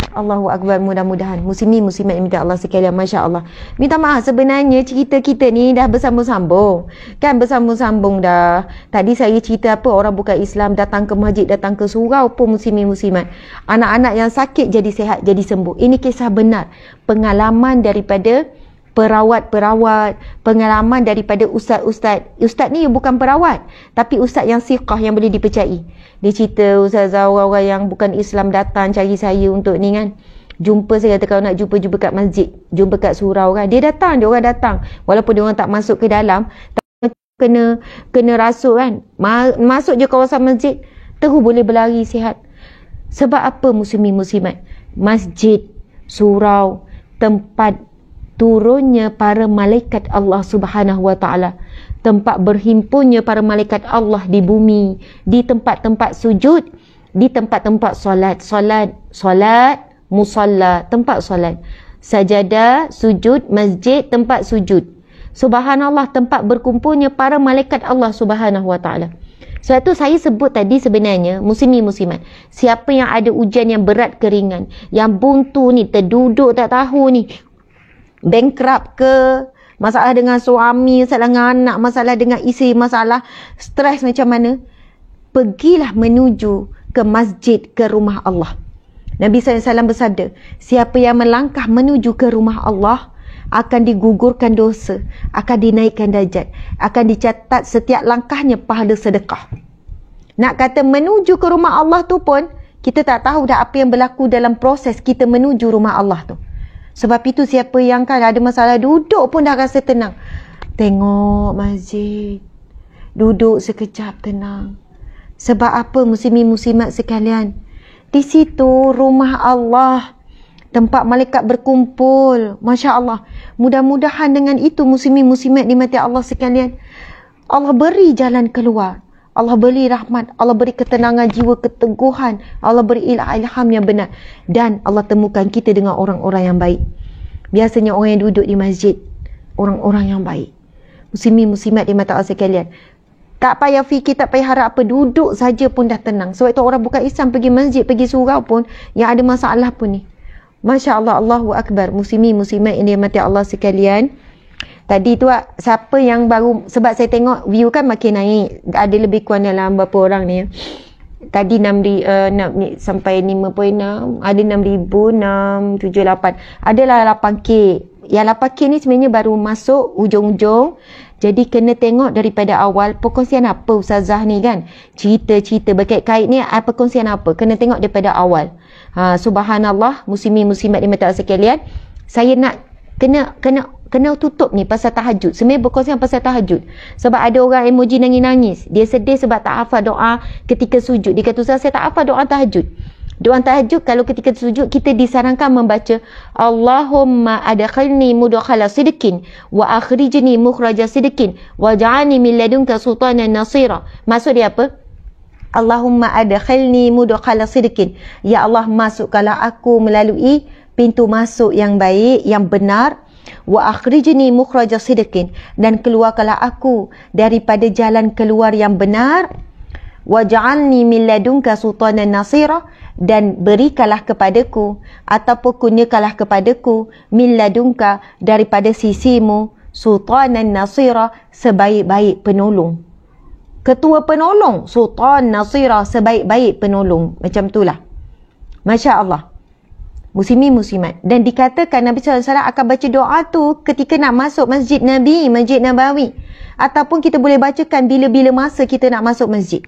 Allahu Akbar, mudah-mudahan muslimin muslimat yang minta Allah sekalian, Masya Allah. Minta maaf, sebenarnya cerita kita ni dah bersambung-sambung. Kan bersambung-sambung dah. Tadi saya cerita apa, orang bukan Islam datang ke masjid, datang ke surau pun muslimin muslimat. Anak-anak yang sakit jadi sihat, jadi sembuh. Ini kisah benar. Pengalaman daripada perawat-perawat, pengalaman daripada ustaz-ustaz. Ustaz ni bukan perawat, tapi ustaz yang siqah, yang boleh dipercayai. Dia cerita ustazah orang-orang yang bukan Islam datang cari saya untuk ni kan. Jumpa saya, kata kalau nak jumpa kat masjid, jumpa kat surau kan. Dia orang datang. Walaupun dia orang tak masuk ke dalam, kena rasuk kan. Masuk je kawasan masjid, terus boleh berlari sihat. Sebab apa muslimin muslimat? Masjid, surau, tempat turunnya para malaikat Allah Subhanahu wa taala. tempat berhimpunnya para malaikat Allah di bumi, di tempat-tempat sujud, di tempat-tempat solat, musalla, tempat solat, sajadah, sujud, masjid, tempat sujud. Subhanallah, tempat berkumpulnya para malaikat Allah Subhanahu wa taala. Sebab tu saya sebut tadi sebenarnya muslimin muslimat, siapa yang ada ujian yang berat ke ringan, yang buntu ni, terduduk tak tahu ni, bankrupt ke, masalah dengan suami, masalah dengan anak, masalah dengan isteri, masalah stres macam mana, pergilah menuju ke masjid, ke rumah Allah. Nabi SAW bersabda, siapa yang melangkah menuju ke rumah Allah akan digugurkan dosa, akan dinaikkan darjat, akan dicatat setiap langkahnya pahala sedekah. Nak kata menuju ke rumah Allah tu pun, kita tak tahu dah apa yang berlaku dalam proses kita menuju rumah Allah tu. Sebab itu siapa yang kan ada masalah duduk pun dah rasa tenang. Tengok masjid, duduk sekejap tenang. Sebab apa muslimin muslimat sekalian? Di situ rumah Allah, tempat malaikat berkumpul. Masya Allah. Mudah-mudahan dengan itu muslimin muslimat dimati Allah sekalian, Allah beri jalan keluar, Allah beri rahmat, Allah beri ketenangan jiwa, keteguhan, Allah beri ilham yang benar, dan Allah temukan kita dengan orang-orang yang baik. Biasanya orang yang duduk di masjid, orang-orang yang baik. Muslimin muslimat dimati Allah sekalian, tak payah fikir, tak payah harap apa, duduk saja pun dah tenang. Sebab itu orang bukan Islam pergi masjid, pergi surau pun yang ada masalah pun ni. Masya Allah, Allahu Akbar. Muslimin muslimat yang dirahmati Allah sekalian, tadi tu siapa yang baru, sebab saya tengok view kan makin naik, ada lebih kurang dalam berapa orang ni ya. Tadi 6 sampai 5.6, ada 6,678, adalah 8K. Yang 8K ni sebenarnya baru masuk ujung-ujung. Jadi kena tengok daripada awal perkongsian apa ustazah ni kan, cerita-cerita berkait-kait ni, perkongsian apa, kena tengok daripada awal. Subhanallah, muslimin muslimat dimati Allah sekalian, saya nak kena tutup ni pasal tahajud. Sebenarnya berkongsian pasal tahajud. Sebab ada orang emoji nangis-nangis, dia sedih sebab tak hafal doa ketika sujud. Dia kata, ustaz saya tak hafal doa tahajud. Doa tahajud kalau ketika sujud kita disarankan membaca Allahumma adkhilni mudkhala sidqin wa akhrijni mukhraja sidqin waj'alni min ladunka sultanan nasira. Maksud dia apa? Allahumma adkhilni mudkhala sidqin, ya Allah masukkanlah aku melalui pintu masuk yang baik, yang benar, wa akhrijni mukhraja sidqin, dan keluarkanlah aku daripada jalan keluar yang benar, waj'alni min ladunka sultanan nasira, dan berikanlah kepadaku ataupun kurniakanlah kepadaku min ladunka, daripada sisimu, sultanan nasira, sebaik-baik penolong, ketua penolong, sultan nasira, sebaik-baik penolong. Macam itulah. Masya Allah, muslimin muslimat. Dan dikatakan Nabi SAW akan baca doa tu ketika nak masuk masjid Nabi, Masjid Nabawi, ataupun kita boleh bacakan bila-bila masa kita nak masuk masjid.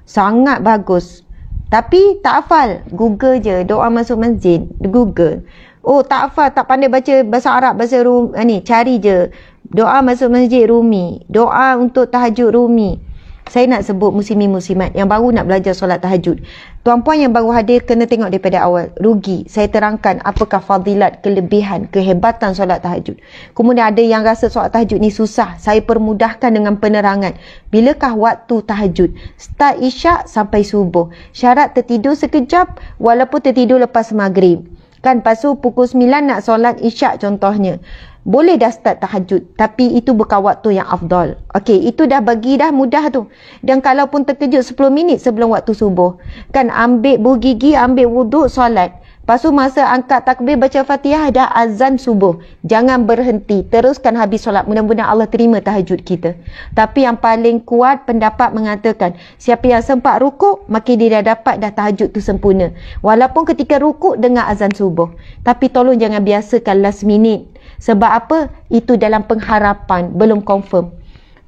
Sangat bagus. Tapi tak hafal, Google je doa masuk masjid, Google. Oh tak hafal, tak pandai baca bahasa Arab, bahasa ni, cari je doa masuk masjid Rumi, doa untuk tahajud Rumi. Saya nak sebut muslimin muslimat yang baru nak belajar solat tahajud, tuan-puan yang baru hadir kena tengok daripada awal. Rugi saya terangkan apakah fadilat, kelebihan, kehebatan solat tahajud. Kemudian ada yang rasa solat tahajud ni susah, saya permudahkan dengan penerangan. Bilakah waktu tahajud? Start isyak sampai subuh. Syarat tertidur sekejap, walaupun tertidur lepas maghrib. Kan pasu pukul 9 nak solat isyak contohnya, boleh dah start tahajud, tapi itu bukan waktu yang afdal. Okey, itu dah bagi dah mudah tu. Dan kalaupun terkejut 10 minit sebelum waktu subuh, kan ambil bergigi, ambil wuduk, solat. Pasu masa angkat takbir baca Fatihah dah azan subuh. Jangan berhenti, teruskan habis solat. Mudah-mudahan Allah terima tahajud kita. Tapi yang paling kuat pendapat mengatakan, siapa yang sempat rukuk, maka dia dah dapat dah tahajud tu sempurna. Walaupun ketika rukuk dengar azan subuh. Tapi tolong jangan biasakan last minute. Sebab apa? Itu dalam pengharapan, belum confirm.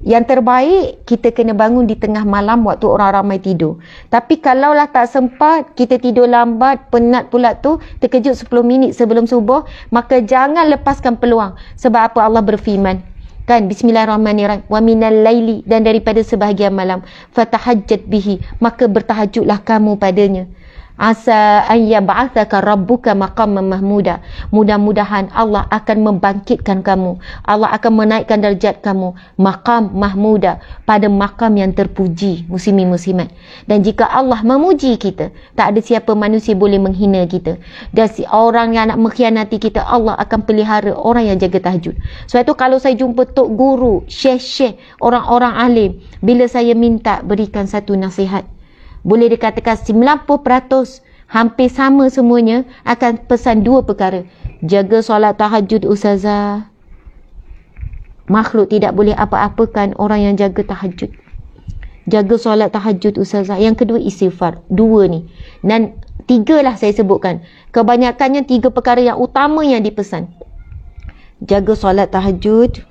Yang terbaik, kita kena bangun di tengah malam waktu orang ramai tidur. Tapi kalaulah tak sempat, kita tidur lambat, penat pula tu, terkejut 10 minit sebelum subuh, maka jangan lepaskan peluang. Sebab apa? Allah berfirman, kan, bismillahirrahmanirrahim, wa minal laili, dan daripada sebahagian malam, fatahajjat bihi, maka bertahajudlah kamu padanya. Asa an yab'atsaka rabbuka maqaman mahmuda. Mudah-mudahan Allah akan membangkitkan kamu. Allah akan menaikkan darjat kamu. Maqam mahmuda. Pada maqam yang terpuji. Muslimin muslimat. Dan jika Allah memuji kita, tak ada siapa manusia boleh menghina kita. Dan si orang yang nak mengkhianati kita, Allah akan pelihara orang yang jaga tahajud. Sebab itu kalau saya jumpa tok guru, syekh-syekh, orang-orang alim, bila saya minta berikan satu nasihat, boleh dikatakan 90% hampir sama semuanya akan pesan dua perkara. Jaga solat tahajud ustazah. Makhluk tidak boleh apa-apakan orang yang jaga tahajud. Jaga solat tahajud ustazah. Yang kedua istighfar. Dua ni. Dan tiga lah saya sebutkan. Kebanyakannya tiga perkara yang utama yang dipesan. Jaga solat tahajud,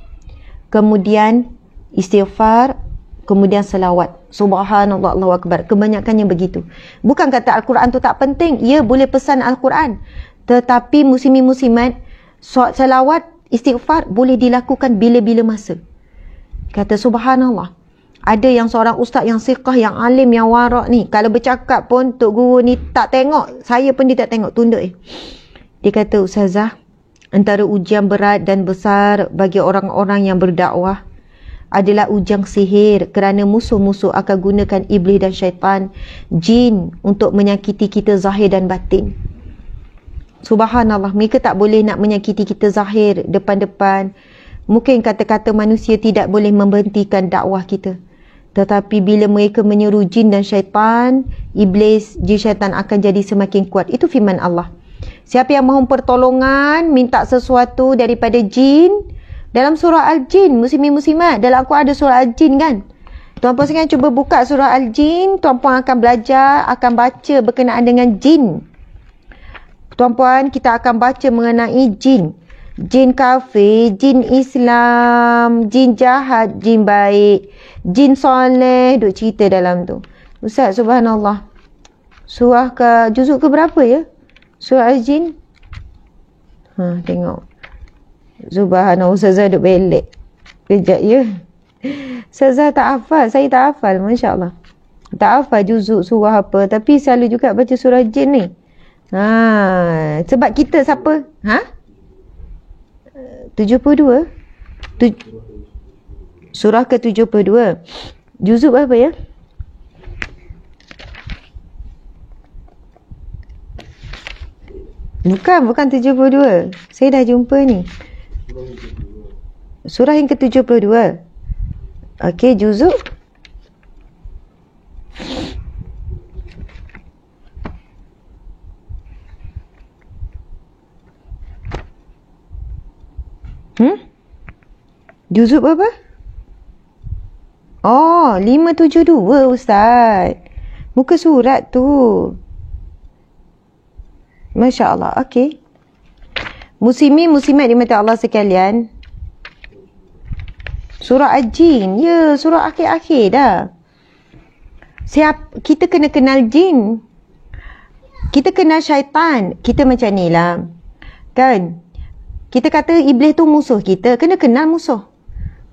kemudian istighfar, kemudian selawat. Subhanallah, Allahu Akbar. Kebanyakannya begitu. Bukan kata Al-Quran tu tak penting. Ya, boleh pesan Al-Quran. Tetapi muslimin muslimat, selawat, istighfar boleh dilakukan bila-bila masa. Kata subhanallah. Ada yang seorang ustaz yang siqah, yang alim, yang warak ni, kalau bercakap pun tok guru ni tak tengok, saya pun dia tak tengok, tunduk. Dia kata, ustazah, antara ujian berat dan besar bagi orang-orang yang berdakwah adalah ujian sihir, kerana musuh-musuh akan gunakan iblis dan syaitan, jin untuk menyakiti kita zahir dan batin. Subhanallah, mereka tak boleh nak menyakiti kita zahir, depan-depan. Mungkin kata-kata manusia tidak boleh memberhentikan dakwah kita. Tetapi bila mereka menyeru jin dan syaitan, iblis, jin syaitan akan jadi semakin kuat. Itu firman Allah. Siapa yang mohon pertolongan, minta sesuatu daripada jin, dalam surah Al-Jin, muslimin muslimat, dalam Al-Quran ada surah Al-Jin kan. Tuan-puan sekalian cuba buka surah Al-Jin, tuan-puan akan belajar, akan baca berkenaan dengan jin. Tuan-puan, kita akan baca mengenai jin. Jin kafir, jin Islam, jin jahat, jin baik, jin soleh, duk cerita dalam tu. Ustaz, subhanallah. Surah ke, juzuk ke berapa ya? Surah Al-Jin. Tengok. Subhanallah, ustazah duk belek. Kejap ya. Ustazah tak hafal, saya tak hafal, Masya Allah. Tak hafal juzuk surah apa, tapi selalu juga baca surah jin ni. Sebab kita siapa? 72? Surah ke-72. Juzuk berapa ya? Bukan 72. Saya dah jumpa ni. Surah yang ke-72. Okey, juzuk. Juzuk berapa? Oh, 572 Ustaz. Muka surat tu. Masya Allah. Okey. Muslimin muslimat dimati Allah sekalian. Surah Al-Jin. Ya, surah akhir-akhir dah. Kita kena kenal jin. Kita kenal syaitan. Kita macam ni lah. Kan? Kita kata iblis tu musuh kita. Kena kenal musuh.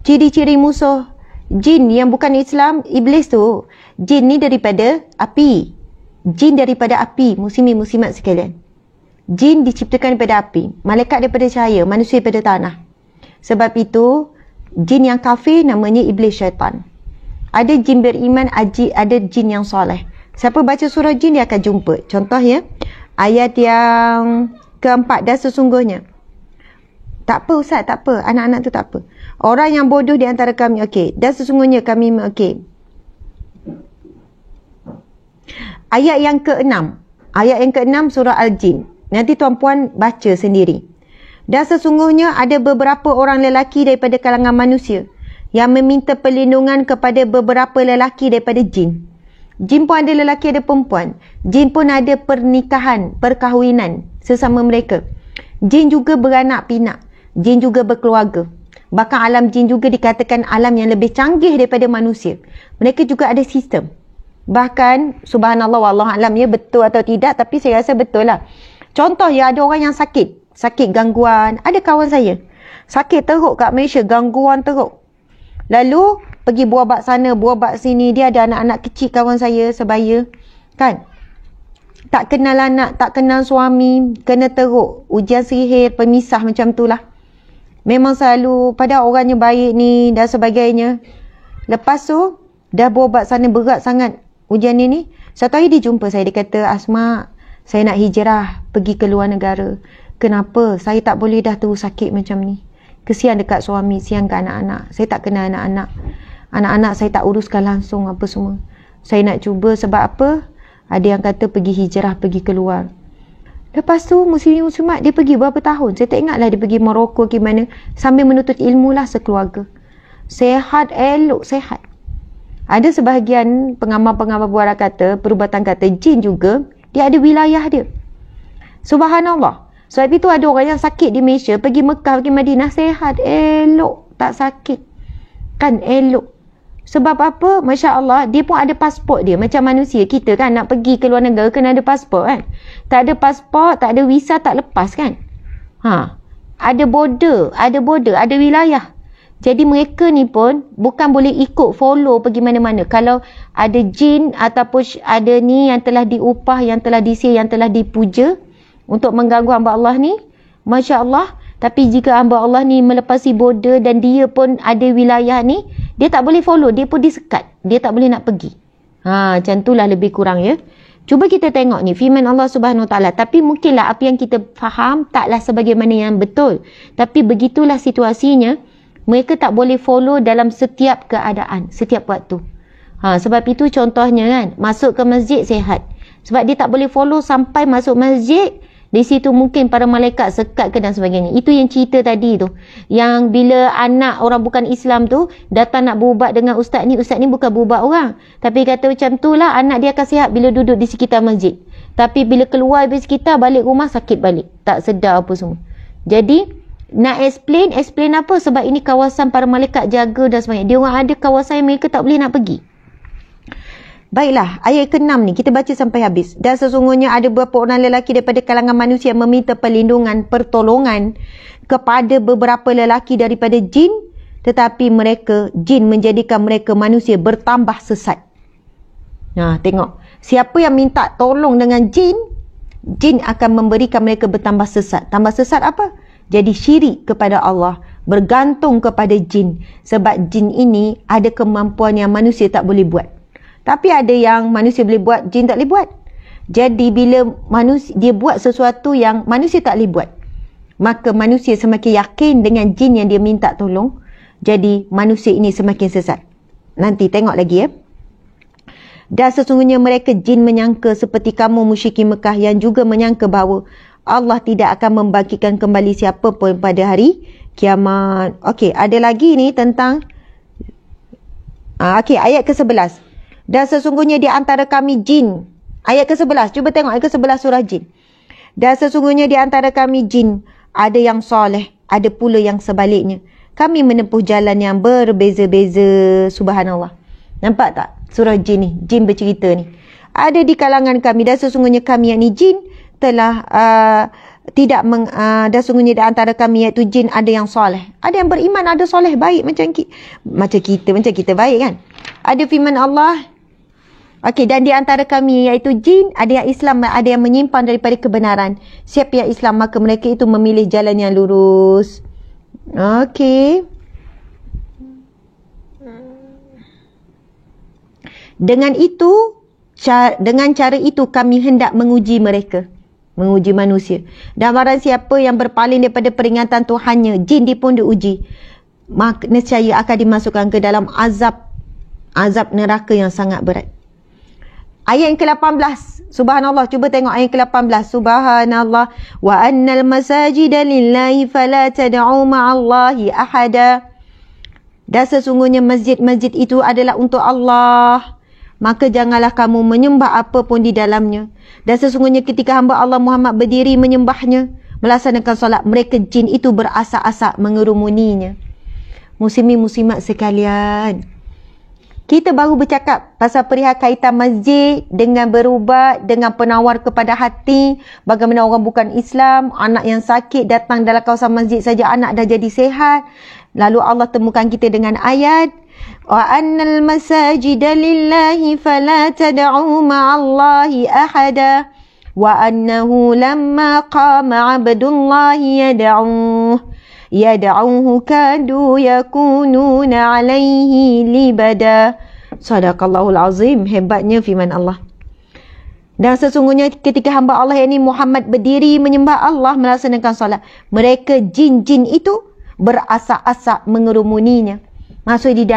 Ciri-ciri musuh jin yang bukan Islam, iblis tu. Jin ni daripada api. Jin daripada api. Muslimin muslimat sekalian. Jin diciptakan daripada api. Malaikat daripada cahaya. Manusia daripada tanah. Sebab itu, jin yang kafir namanya iblis syaitan. Ada jin beriman, ada jin yang soleh. Siapa baca surah jin dia akan jumpa. Contoh ya, ayat yang keempat, dan sesungguhnya. Tak apa Ustaz, tak apa. Anak-anak tu tak apa. Orang yang bodoh di antara kami, okey. Dan sesungguhnya kami, okey. Ayat yang ke-6. Ayat yang ke-6 surah Al-Jin. Nanti tuan-puan baca sendiri. Dan sesungguhnya ada beberapa orang lelaki daripada kalangan manusia yang meminta perlindungan kepada beberapa lelaki daripada jin. Jin pun ada lelaki, ada perempuan. Jin pun ada pernikahan, perkahwinan sesama mereka. Jin juga beranak pinak. Jin juga berkeluarga. Bahkan alam jin juga dikatakan alam yang lebih canggih daripada manusia. Mereka juga ada sistem. Bahkan, subhanallah, wallahu alam ya, betul atau tidak, tapi saya rasa betul lah. Contoh ya, ada orang yang sakit gangguan. Ada kawan saya, sakit teruk kat Malaysia, gangguan teruk. Lalu, pergi buah bak sana, buah bak sini. Dia ada anak-anak kecil kawan saya, sebaya. Kan? Tak kenal anak, tak kenal suami, kena teruk, ujian sihir, pemisah macam tu lah. Memang selalu pada orangnya baik ni dan sebagainya. Lepas tu, dah berobat sana berat sangat ujian ni. Satu hari dia jumpa saya, dia kata, Asma, saya nak hijrah pergi ke luar negara. Kenapa? Saya tak boleh dah terus sakit macam ni. Kesian dekat suami, kesian ke anak-anak. Saya tak kenal anak-anak. Anak-anak saya tak uruskan langsung apa semua. Saya nak cuba sebab apa? Ada yang kata pergi hijrah, pergi keluar. Lepas tu muslim-muslimat dia pergi berapa tahun. Saya tak ingatlah dia pergi Morocco ke mana. Sambil menuntut ilmu lah sekeluarga. Sehat, elok, sehat. Ada sebahagian pengamal-pengamal buara kata, perubatan kata jin juga, dia ada wilayah dia. Subhanallah. Sebab itu ada orang yang sakit di Malaysia, pergi Mekah, pergi Madinah, sehat, elok, tak sakit. Kan elok. Sebab apa? Masya Allah, dia pun ada pasport dia. Macam manusia kita kan, nak pergi ke luar negara, kena ada pasport kan. Tak ada pasport, tak ada visa, tak lepas kan. Ada border, ada wilayah. Jadi mereka ni pun bukan boleh ikut follow pergi mana-mana. Kalau ada jin ataupun ada ni yang telah diupah, yang telah disihir, yang telah dipuja untuk mengganggu hamba Allah ni, Masya Allah. Tapi jika hamba Allah ni melepasi border dan dia pun ada wilayah ni, dia tak boleh follow, dia pun disekat. Dia tak boleh nak pergi. Macam itulah lebih kurang ya. Cuba kita tengok ni firman Allah Subhanahu Wa Taala. Tapi mungkinlah apa yang kita faham taklah sebagaimana yang betul. Tapi begitulah situasinya. Mereka tak boleh follow dalam setiap keadaan, setiap waktu. Sebab itu contohnya kan, masuk ke masjid sihat. Sebab dia tak boleh follow sampai masuk masjid, di situ mungkin para malaikat sekat ke dan sebagainya. Itu yang cerita tadi tu. Yang bila anak orang bukan Islam tu datang nak berubat dengan ustaz ni bukan berubat orang. Tapi kata macam tu lah, anak dia akan sihat bila duduk di sekitar masjid. Tapi bila keluar dari sekitar, balik rumah sakit balik. Tak sedar apa semua. Jadi, nak explain apa? Sebab ini kawasan para malaikat jaga dan sebagainya. Dia orang ada kawasan yang mereka tak boleh nak pergi. Baiklah, ayat ke-6 ni kita baca sampai habis. Dan sesungguhnya ada beberapa orang lelaki daripada kalangan manusia yang meminta perlindungan, pertolongan kepada beberapa lelaki daripada jin, tetapi jin menjadikan mereka manusia bertambah sesat. Tengok. Siapa yang minta tolong dengan jin, jin akan memberikan mereka bertambah sesat. Tambah sesat apa? Jadi syirik kepada Allah, bergantung kepada jin. Sebab jin ini ada kemampuan yang manusia tak boleh buat. Tapi ada yang manusia boleh buat, jin tak boleh buat. Jadi bila dia buat sesuatu yang manusia tak boleh buat, maka manusia semakin yakin dengan jin yang dia minta tolong. Jadi manusia ini semakin sesat. Nanti tengok lagi ya. Dan sesungguhnya mereka jin menyangka seperti kamu musyrikin Mekah yang juga menyangka bahawa Allah tidak akan membangkitkan kembali siapa pun pada hari kiamat. Okey, ada lagi ni tentang ayat ke-11. Dan sesungguhnya di antara kami jin. Ayat ke-11. Cuba tengok ayat ke-11 surah jin. Dan sesungguhnya di antara kami jin, ada yang soleh, ada pula yang sebaliknya. Kami menempuh jalan yang berbeza-beza. Subhanallah. Nampak tak surah jin ni? Jin bercerita ni. Ada di kalangan kami dan sesungguhnya kami yakni jin telah dan sungguhnya di antara kami iaitu jin ada yang soleh, ada yang beriman, ada soleh baik macam kita baik kan. Ada firman Allah, dan di antara kami iaitu jin ada yang Islam, ada yang menyimpang daripada kebenaran. Siapa yang Islam maka mereka itu memilih jalan yang lurus. Dengan cara itu kami hendak menguji mereka, menguji manusia. Dan barang siapa yang berpaling daripada peringatan Tuhannya, jin dia pun diuji, maka nescaya akan dimasukkan ke dalam azab neraka yang sangat berat. Ayat yang ke-18. Subhanallah, cuba tengok ayat ke-18. Subhanallah. Wa annal masajida lillahi fala tad'u ma'allahi ahada. Dan sesungguhnya masjid-masjid itu adalah untuk Allah, maka janganlah kamu menyembah apa pun di dalamnya. Dan sesungguhnya ketika hamba Allah Muhammad berdiri menyembahnya, melaksanakan solat, mereka jin itu berasak-asak mengerumuninya. Muslimin muslimat sekalian, kita baru bercakap pasal perihal kaitan masjid dengan berubat, dengan penawar kepada hati. Bagaimana orang bukan Islam, anak yang sakit datang dalam kawasan masjid saja anak dah jadi sehat. Lalu Allah temukan kita dengan ayat, wa annal masajida lillahi fala tad'u ma'allahi ahada. wa annahu lamma qama abdullahi yad'uhu kadu yakununa alaihi libada. Sadaqallahul azim. Hebatnya firman Allah. Dan sesungguhnya ketika hamba Allah yang ini Muhammad berdiri menyembah Allah, melaksanakan solat, mereka jin-jin itu berasak-asak mengerumuninya. Maksud di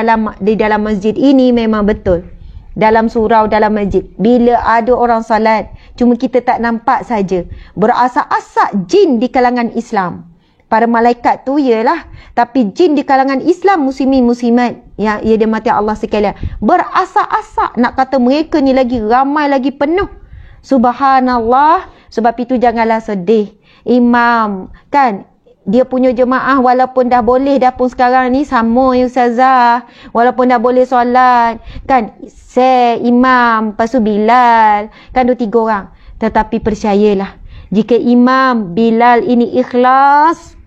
dalam masjid ini memang betul. Dalam surau, dalam masjid, bila ada orang salat, cuma kita tak nampak saja, berasak-asak jin di kalangan Islam. Para malaikat tu ialah, tapi jin di kalangan Islam, muslimin muslimat yang ia dimati Allah sekalian, berasak-asak. Nak kata mereka ni lagi ramai, lagi penuh. Subhanallah. Sebab itu janganlah sedih. Imam kan, dia punya jemaah walaupun dah boleh dah pun sekarang ni sama ya Ustazah. Walaupun dah boleh solat kan, imam, lepas tu Bilal, kan 2-3 orang. Tetapi percayalah, jika Imam Bilal ini ikhlas,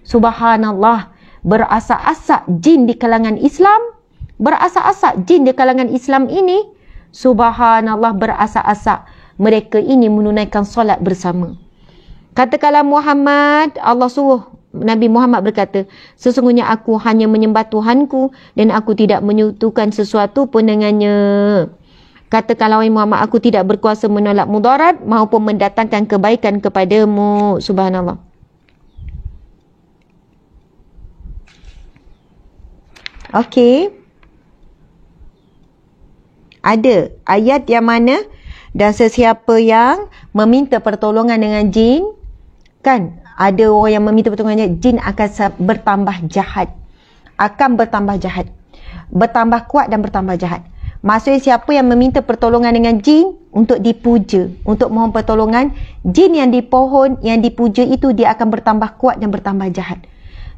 subhanallah, berasak-asak jin di kalangan Islam, berasak-asak jin di kalangan Islam ini, subhanallah, berasak-asak mereka ini menunaikan solat bersama. Katakanlah Muhammad, Allah suruh Nabi Muhammad berkata, sesungguhnya aku hanya menyembah Tuhanku dan aku tidak menyekutukan sesuatu pun dengannya. Katakanlah wahai Muhammad, aku tidak berkuasa menolak mudarat maupun mendatangkan kebaikan kepadamu. Subhanallah. Okey. Ada ayat yang mana, dan sesiapa yang meminta pertolongan dengan jin, kan ada orang yang meminta pertolongan dengan jin akan bertambah jahat. Akan bertambah jahat. Bertambah kuat dan bertambah jahat. Maksudnya siapa yang meminta pertolongan dengan jin untuk dipuja, untuk mohon pertolongan, jin yang dipohon, yang dipuja itu dia akan bertambah kuat dan bertambah jahat.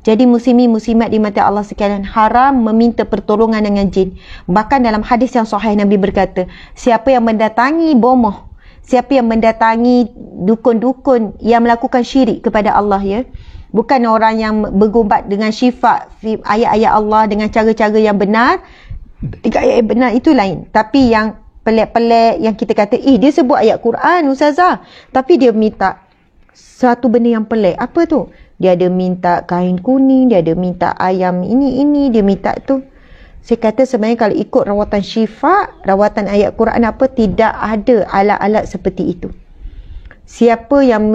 Jadi muslimin muslimat di mata Allah sekalian, haram meminta pertolongan dengan jin. Bahkan dalam hadis yang sahih Nabi berkata, siapa yang mendatangi bomoh, siapa yang mendatangi dukun-dukun yang melakukan syirik kepada Allah, ya, bukan orang yang bergumbat dengan syifa ayat-ayat Allah dengan cara-cara yang benar, ayat benar itu lain. Tapi yang pelik-pelik, yang kita kata, dia sebut ayat Quran Ustazah, tapi dia minta satu benda yang pelik. Apa tu? Dia ada minta kain kuning, dia ada minta ayam ini, dia minta tu. Saya kata sebenarnya kalau ikut rawatan syifa, rawatan ayat Quran apa, tidak ada alat-alat seperti itu. Siapa yang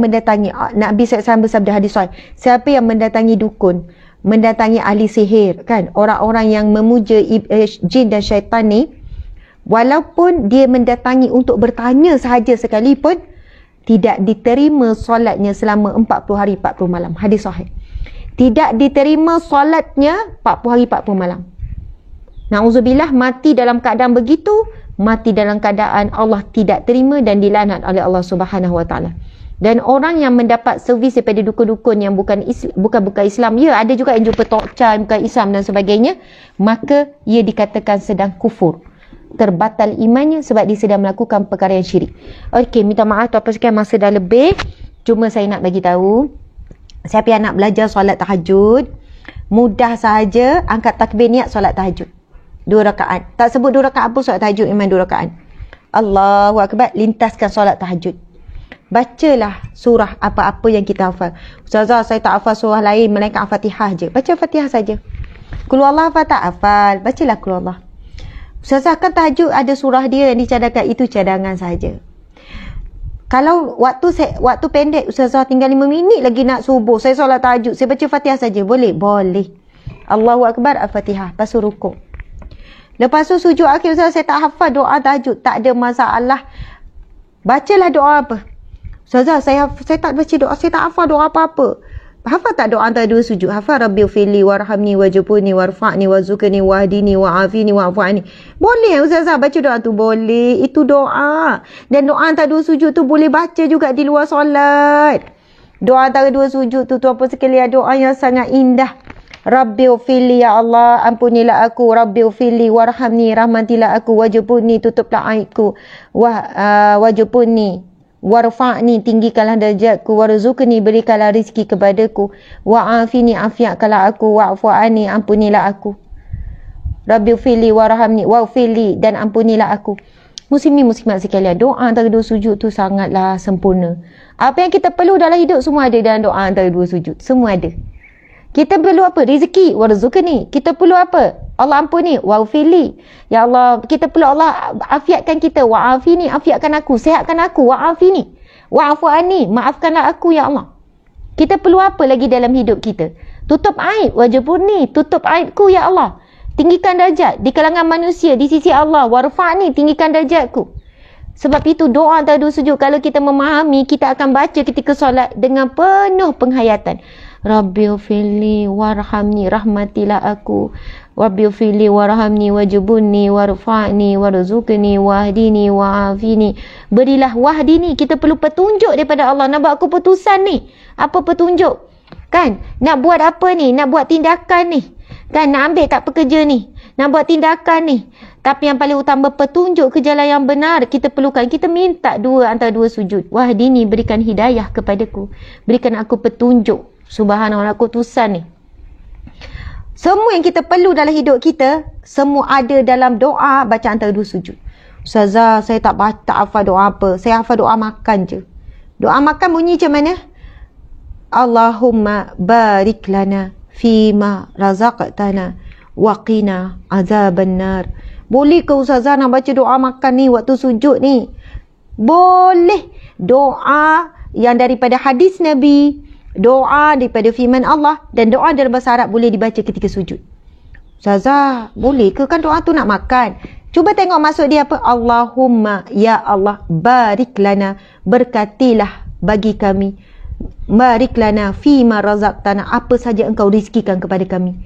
mendatangi, Nabi SAW bersabda hadis sahih, siapa yang mendatangi dukun, mendatangi ahli sihir, kan, orang-orang yang memuja jin dan syaitan ni, walaupun dia mendatangi untuk bertanya sahaja sekalipun, tidak diterima solatnya selama 40 hari 40 malam. Hadis sahih. Tidak diterima solatnya 40 hari 40 malam. Na'udzubillah, mati dalam keadaan begitu, mati dalam keadaan Allah tidak terima dan dilaknat oleh Allah Subhanahu Wa Taala. Dan orang yang mendapat servis daripada dukun-dukun yang bukan Islam, ya ada juga yang jumpa tokcan bukan Islam dan sebagainya, maka ia dikatakan sedang kufur, terbatal imannya sebab dia sedang melakukan perkara yang syirik. Okey, minta maaf tuan-tuan sekalian, masa dah lebih. Cuma saya nak bagi tahu, siapa yang nak belajar solat tahajud, mudah sahaja angkat takbir niat solat tahajud 2 rakaat. Tak sebut 2 rakaat pun solat tahajud, memang 2 rakaat. Allahu akbar, lintaskan solat tahajud. Bacalah surah apa-apa yang kita hafal. Ustazah, saya tak hafal surah lain melainkan Al-Fatihah je. Baca Al-Fatihah saja. Qul huwallahu ahad tak hafal, bacalah Qul huwallahu. Ustazah, kan tahajud ada surah dia yang dicadangkan, itu cadangan saja. Kalau waktu pendek, Ustazah tinggal 5 minit lagi nak subuh, saya solat tahajud, saya baca Fatihah saja, boleh? Boleh. Allahu akbar, Al-Fatihah, lepas tu rukuk. Lepas tu sujud akhir, Ustazah saya tak hafal doa tahajud, tak ada masalah. Bacalah doa apa? Ustazah, saya tak baca doa, saya tak hafal doa apa-apa. Hafal tak doa antara 2 sujud? Hafal Rabbighfirli warhamni wajburni warfa'ni warzuqni wahdini wa'afini wa'fu'ani. Boleh Ustazah baca doa tu? Boleh. Itu doa. Dan doa antara 2 sujud tu boleh baca juga di luar solat. Doa antara 2 sujud tu tuan-puan sekalian, doa yang sangat indah. Rabbighfirli, ya Allah, ampunilah aku. Rabbighfirli warhamni, rahmatilah aku. Wajburni, tutuplah aibku. Wajburni, warfa'ni, tinggikanlah darjatku. Warzuqni, berikanlah rezeki kepadaku. Wa'afini, afiatkanlah aku. Wa'fu'ani, ampunilah aku. Rabbighfirli warhamni wa'firli, dan ampunilah aku. Muslimin muslimat sekalian, doa antara dua sujud tu sangatlah sempurna. Apa yang kita perlu dalam hidup semua ada dalam doa antara dua sujud. Semua ada. Kita perlu apa? Rezeki, warzuqni. Kita perlu apa? Allah ampuni, wa'afili. Ya Allah, kita perlu Allah afiatkan kita. Wa'afini, afiatkan aku, sihatkan aku. Wa'afini, wa'afu anni, maafkanlah aku ya Allah. Kita perlu apa lagi dalam hidup kita? Tutup aib, wajburni, tutup aibku ya Allah. Tinggikan darjat di kalangan manusia di sisi Allah. Warfa'ni, tinggikan darjatku. Sebab itu doa antara dua sujud, kalau kita memahami, kita akan baca ketika solat dengan penuh penghayatan. Rabbighfirli warhamni, rahmatilah aku. Rabbighfirli warhamni wajburni warfa'ni warzuqni wahdini wa'afini. Berilah wahdini, kita perlu petunjuk daripada Allah. Nak buat keputusan ni, apa petunjuk? Kan? Nak buat apa ni? Nak buat tindakan ni. Kan? Nak ambil tak pekerja ni? Nak buat tindakan ni? Tapi yang paling utama, petunjuk ke jalan yang benar kita perlukan. Kita minta antara dua sujud. Wahdini, berikan hidayah kepadaku. Berikan aku petunjuk. Subhanallah, keputusan ni. Semua yang kita perlu dalam hidup kita, semua ada dalam doa baca antara dua sujud. Ustazah, saya tak hafal doa apa. Saya hafal doa makan je. Doa makan bunyi macam mana? Allahumma barik lana fima razaqtana waqina azaban nar. Boleh ke Ustazah nak baca doa makan ni waktu sujud ni? Boleh. Doa yang daripada hadis Nabi, doa daripada firman Allah, dan doa dalam bahasa Arab boleh dibaca ketika sujud. Ustazah, boleh ke? Kan doa tu nak makan. Cuba tengok maksud dia apa? Allahumma, ya Allah, barik lana, berkatilah bagi kami. Barik lana fima razaqtana, apa saja engkau rizkikan kepada kami.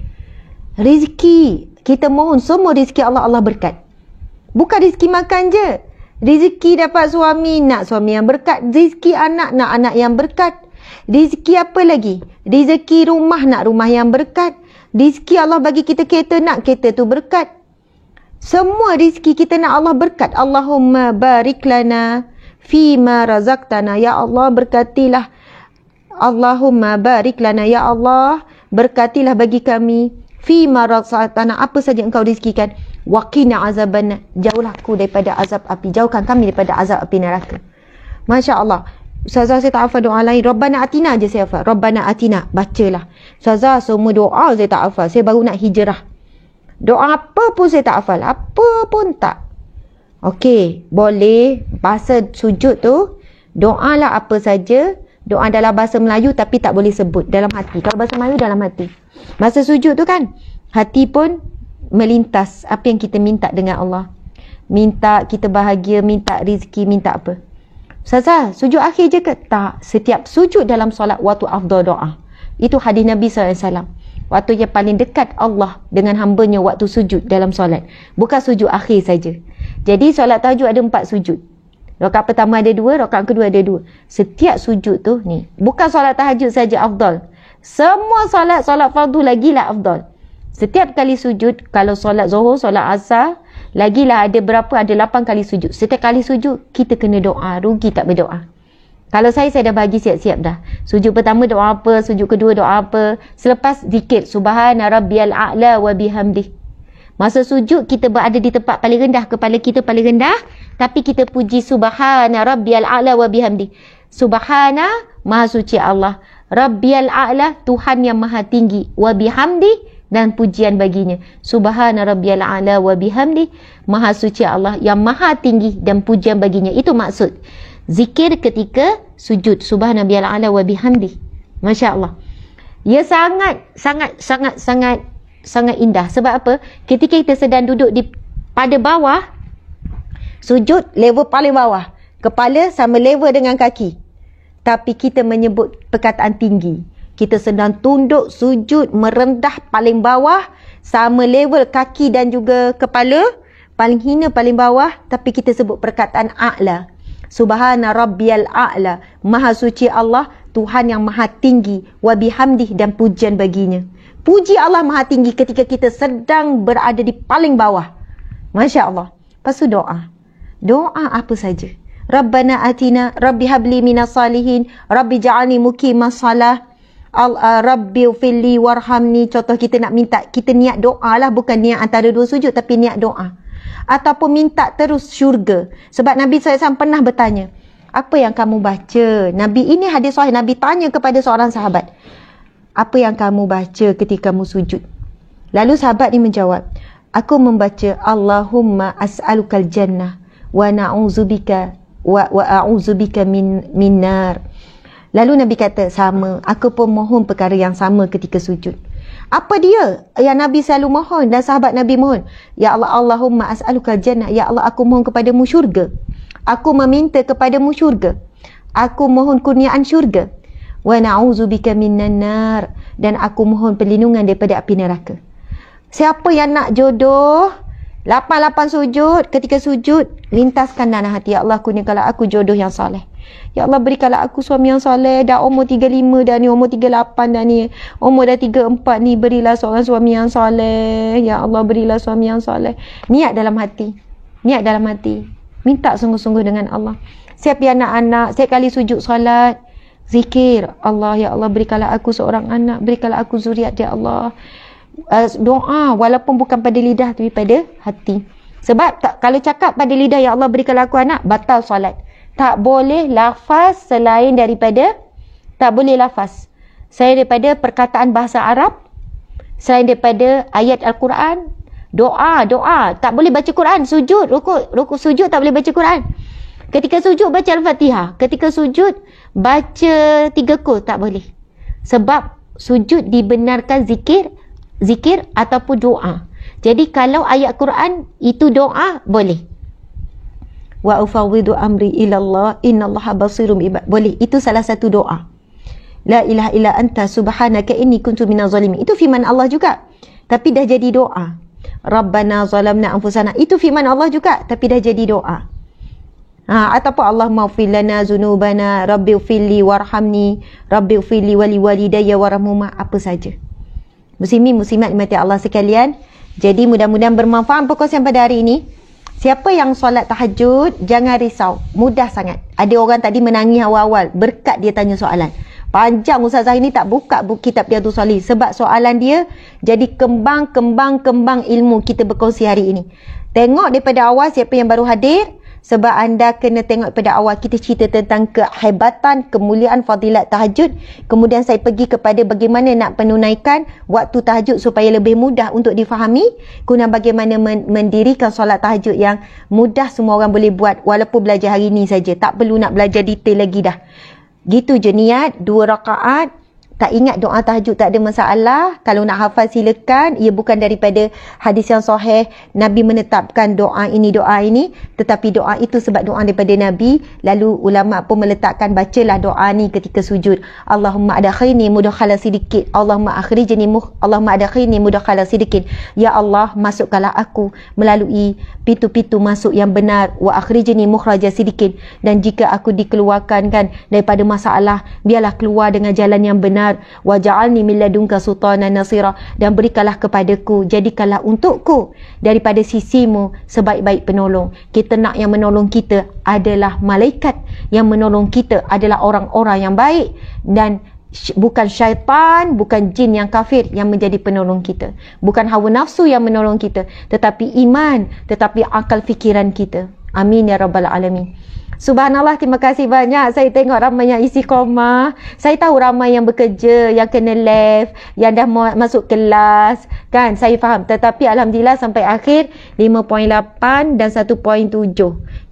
Rizki, kita mohon semua rizki Allah, Allah berkat. Bukan rizki makan je. Rizki dapat suami, nak suami yang berkat. Rizki anak, nak anak yang berkat. Rizki apa lagi? Rizki rumah, nak rumah yang berkat. Rizki Allah bagi kita kereta, nak kereta tu berkat. Semua rizki kita nak Allah berkat. Allahumma barik lana fima razaqtana, ya Allah berkatilah. Allahumma barik lana, ya Allah berkatilah bagi kami fima razaqtana, apa saja engkau rizkikan. Waqina azaban, jauhlah aku daripada azab api, jauhkan kami daripada azab api neraka. Masya Allah. Ustazah, saya tak hafal doa lain. Rabbana atina je saya hafal. Rabbana atina, bacalah. Ustazah, semua doa saya tak hafal. Saya baru nak hijrah. Doa apa pun saya tak hafal. Apa pun tak. Okey, boleh. Bahasa sujud tu, doalah apa saja. Doa dalam bahasa Melayu tapi tak boleh sebut dalam hati. Kalau bahasa Melayu dalam hati. Bahasa sujud tu kan, hati pun melintas apa yang kita minta dengan Allah. Minta kita bahagia, minta rezeki, minta apa. Ustazah, sujud akhir je ke? Tak. Setiap sujud dalam solat waktu afdal doa. Itu hadis Nabi SAW. Waktu yang paling dekat Allah dengan hambanya waktu sujud dalam solat. Bukan sujud akhir saja. Jadi solat tahajud ada 4 sujud. Rakaat pertama ada 2, rakaat kedua ada 2. Setiap sujud tu ni, bukan solat tahajud saja afdal. Semua solat fardu lagilah afdal. Setiap kali sujud, kalau solat zuhur, solat asar, lagilah ada berapa? Ada 8 kali sujud. Setiap kali sujud, kita kena doa. Rugi tak berdoa. Kalau saya dah bagi siap-siap dah. Sujud pertama doa apa, sujud kedua doa apa. Selepas zikir, Subhana Rabbiyal A'la wa bihamdih. Masa sujud, kita berada di tempat paling rendah. Kepala kita paling rendah. Tapi kita puji Subhana Rabbiyal A'la wa bihamdih. Subhana, Maha Suci Allah. Rabbiyal A'la, Tuhan yang Maha Tinggi. Wa bihamdih, dan pujian baginya. Subhana Rabbiyal A'la wa bihamdi, Maha Suci Allah yang Maha Tinggi dan pujian baginya. Itu maksud zikir ketika sujud. Subhana Rabbiyal A'la wa bihamdi. Masya Allah. Ya sangat indah. Sebab apa? Ketika kita sedang duduk pada bawah, sujud level paling bawah, kepala sama level dengan kaki, tapi kita menyebut perkataan tinggi. Kita sedang tunduk, sujud, merendah paling bawah, sama level kaki dan juga kepala, paling hina paling bawah, tapi kita sebut perkataan a'la. Subhana Rabbiyal A'la, Maha Suci Allah, Tuhan yang Maha Tinggi, wa bihamdih, dan pujian baginya. Puji Allah Maha Tinggi ketika kita sedang berada di paling bawah. Masya Allah. Lepas tu doa. Doa apa saja. Rabbana atina, Rabbi habli minas salihin, Rabbi ja'alni muqimas salah, Rabbi ufilli warhamni. Contoh kita nak minta, kita niat doa lah, bukan niat antara dua sujud, tapi niat doa. ataupun minta terus syurga. Sebab Nabi SAW pernah bertanya, apa yang kamu baca? Nabi ini hadis sahih, Nabi tanya kepada seorang sahabat, apa yang kamu baca ketika kamu sujud? Lalu sahabat ni menjawab, aku membaca Allahumma as'alukal jannah wa na'udzubika wa a'udzubika min nar. Lalu Nabi kata, sama, aku pun mohon perkara yang sama ketika sujud. Apa dia yang Nabi selalu mohon dan sahabat Nabi mohon? Ya Allah, Allahumma as'alukal jannah. Ya Allah, aku mohon kepadamu syurga. Aku meminta kepadamu syurga. Aku mohon kurniaan syurga. Wa na'udzubika minan nar. Dan aku mohon perlindungan daripada api neraka. Siapa yang nak jodoh, 8 sujud, ketika sujud, lintaskan dalam hati, ya Allah, kurniakanlah aku jodoh yang soleh. Ya Allah, berikanlah aku suami yang soleh. Dah umur 35 dah ni, umur 38 dah ni, umur dah 34 ni, berilah seorang suami yang soleh. Ya Allah, berilah suami yang soleh. Niat dalam hati. Niat dalam hati. Minta sungguh-sungguh dengan Allah. Siapa yang nak anak, setiap kali sujud solat, zikir, Allah, ya Allah, berikanlah aku seorang anak, berikanlah aku zuriat, ya Allah. Doa walaupun bukan pada lidah tapi pada hati. Sebab kalau cakap pada lidah, ya Allah, berikanlah aku anak, batal solat. Tak boleh lafaz selain daripada, tak boleh lafaz selain daripada perkataan bahasa Arab, selain daripada ayat Al-Quran, doa, tak boleh baca Quran. Sujud, rukuk sujud tak boleh baca Quran. Ketika sujud baca Al-Fatihah, ketika sujud baca 3 kul, tak boleh. Sebab sujud dibenarkan zikir ataupun doa. Jadi kalau ayat Quran itu doa, boleh. Wa ufawwidu amri ilallah innallaha basirum ibad, boleh. Itu salah satu doa. La ilaha illa anta subhanaka inni kuntu minaz zalimin, itu firman Allah juga, tapi dah jadi doa. Rabbana zalamna anfusana, itu firman Allah juga, tapi dah jadi doa. Ataupun Allahumma ighfir lana dzunubana rabbighfirli warhamni rabbighfirli wali walidayya warhamhuma, apa saja. Muslimin muslimat dimati Allah sekalian. Jadi mudah-mudahan bermanfaat perkongsian pada hari ini. Siapa yang solat tahajud, jangan risau, mudah sangat. Ada orang tadi menangis awal-awal berkat dia tanya soalan. Panjang Ustazah ini tak buka buku kitab Riyadhus Shalihin, sebab soalan dia jadi kembang ilmu kita berkongsi hari ini. Tengok daripada awal siapa yang baru hadir, sebab anda kena tengok pada awal kita cerita tentang kehebatan, kemuliaan, fadilat tahajud. Kemudian saya pergi kepada bagaimana nak penunaikan waktu tahajud supaya lebih mudah untuk difahami. Kemudian bagaimana mendirikan solat tahajud yang mudah, semua orang boleh buat walaupun belajar hari ini saja. Tak perlu nak belajar detail lagi dah. Gitu je niat, 2 rakaat. Tak ingat doa tahajud tak ada masalah. Kalau nak hafal silakan. Ia bukan daripada hadis yang sahih Nabi menetapkan doa ini. Tetapi doa itu sebab doa daripada Nabi. Lalu ulama pun meletakkan, bacalah doa ni ketika sujud. Allahumma adakhilni mudakhala sidikin. Allahumma adakhilni mudakhala sidikin. Ya Allah, masukkanlah aku melalui pintu-pintu masuk yang benar. Wa akhrijni mukhraja sidikin. Dan jika aku dikeluarkan kan daripada masalah, biarlah keluar dengan jalan yang benar. Waj'alni min ladunka sultanan nasira, dan berikanlah kepadaku, jadikanlah untukku daripada sisimu sebaik-baik penolong. Kita nak yang menolong kita adalah malaikat, yang menolong kita adalah orang-orang yang baik, dan bukan syaitan, bukan jin yang kafir yang menjadi penolong kita. Bukan hawa nafsu yang menolong kita, tetapi iman, tetapi akal fikiran kita. Amin ya rabbal alamin. Subhanallah, terima kasih banyak. Saya tengok ramai yang istiqamah. Saya tahu ramai yang bekerja, yang kena left, yang dah masuk kelas, kan? Saya faham. Tetapi Alhamdulillah sampai akhir 5.8 dan 1.7.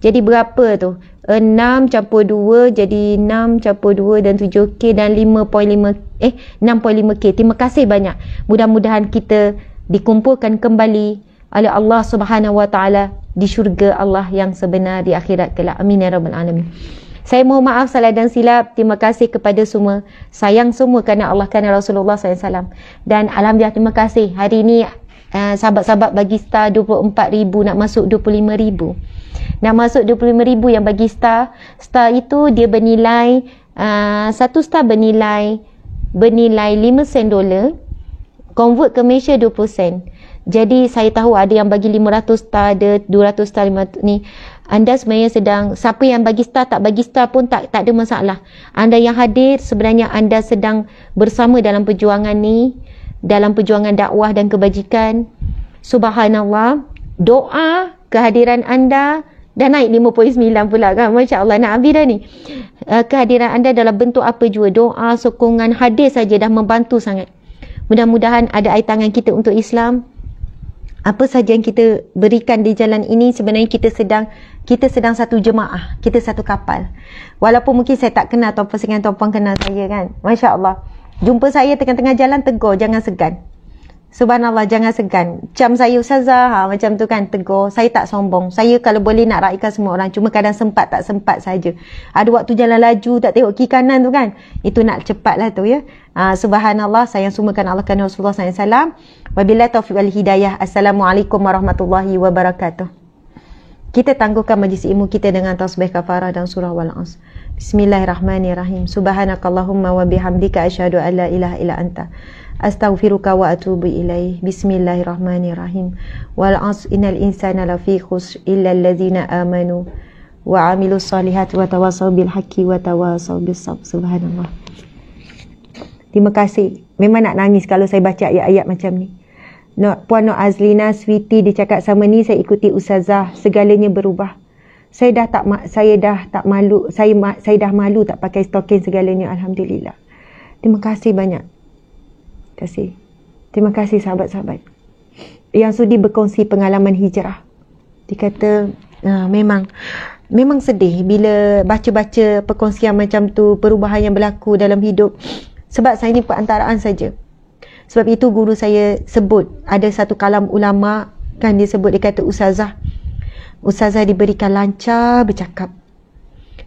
Jadi berapa tu? 6 campur 2 jadi 6 campur 2 dan 7K dan 6.5K. Terima kasih banyak. Mudah-mudahan kita dikumpulkan kembali oleh Allah Subhanahu Wa Taala di syurga Allah yang sebenar di akhirat kelak. Amin ya rabbal alamin. Saya mohon maaf salah dan silap. Terima kasih kepada semua. Sayang semua kerana Allah, kerana Rasulullah SAW. Dan alhamdulillah, terima kasih. Hari ini sahabat-sahabat bagi star 24,000 nak masuk 25,000. Nak masuk 25,000 yang bagi star. Star itu dia bernilai, satu star bernilai 5 sen dolar. Convert ke Malaysia 20 sen. Jadi saya tahu ada yang bagi 500 star, ada 200 star, 500 ni. Anda sebenarnya sedang, siapa yang bagi star, tak bagi star pun tak ada masalah. Anda yang hadir, sebenarnya anda sedang bersama dalam perjuangan ni, dalam perjuangan dakwah dan kebajikan. Subhanallah, doa kehadiran anda dah naik 5.9 pula kan. Masya Allah, nak habis dah ni. Kehadiran anda dalam bentuk apa jua, doa, sokongan, hadir saja dah membantu sangat. Mudah-mudahan ada air tangan kita untuk Islam. Apa saja yang kita berikan di jalan ini, sebenarnya kita sedang satu jemaah, kita satu kapal. Walaupun mungkin saya tak kenal tuan-tuan sekalian, tuan-tuan kenal saya kan. Masya Allah. Jumpa saya tengah-tengah jalan, tegur, jangan segan. Subhanallah, jangan segan. Macam saya Ustazah, macam tu kan, tegur. Saya tak sombong. Saya kalau boleh nak raikan semua orang. Cuma kadang sempat tak sempat saja. Ada waktu jalan laju, tak tengok kiri kanan tu kan. Itu nak cepat lah tu ya. Subhanallah, saya sumberkan Allah kan Rasulullah SAW. Wabillahi taufiq wal hidayah. Assalamualaikum warahmatullahi wabarakatuh. Kita tangguhkan majlis ilmu kita dengan tasbih kafarah dan surah Wal-As. Bismillahirrahmanirrahim. Subhanakallahumma wa bihamdika asyhadu an la ilaha illa anta astaghfiruka wa atubu ilaih. Bismillahirrahmanirrahim. Wal-'asr innal insana lafi khusr illa allazina amanu wa 'amilus solihati wa tawasaw bil haqqi wa tawasaw bis sabr. Subhanallah. Terima kasih. Memang nak nangis kalau saya baca ayat-ayat macam ni. Puan Nur Azlina Sweety dia cakap sama ni saya ikuti Ustazah, segalanya berubah. Saya dah tak malu, saya dah malu tak pakai stokin segalanya, alhamdulillah. Terima kasih banyak. Terima kasih sahabat-sahabat yang sudi berkongsi pengalaman hijrah. Dia kata memang sedih bila baca-baca perkongsian macam tu, perubahan yang berlaku dalam hidup. Sebab saya ni perantaraan saja. Sebab itu guru saya sebut, ada satu kalam ulama kan, dia sebut, dia kata Ustazah diberikan lancar bercakap.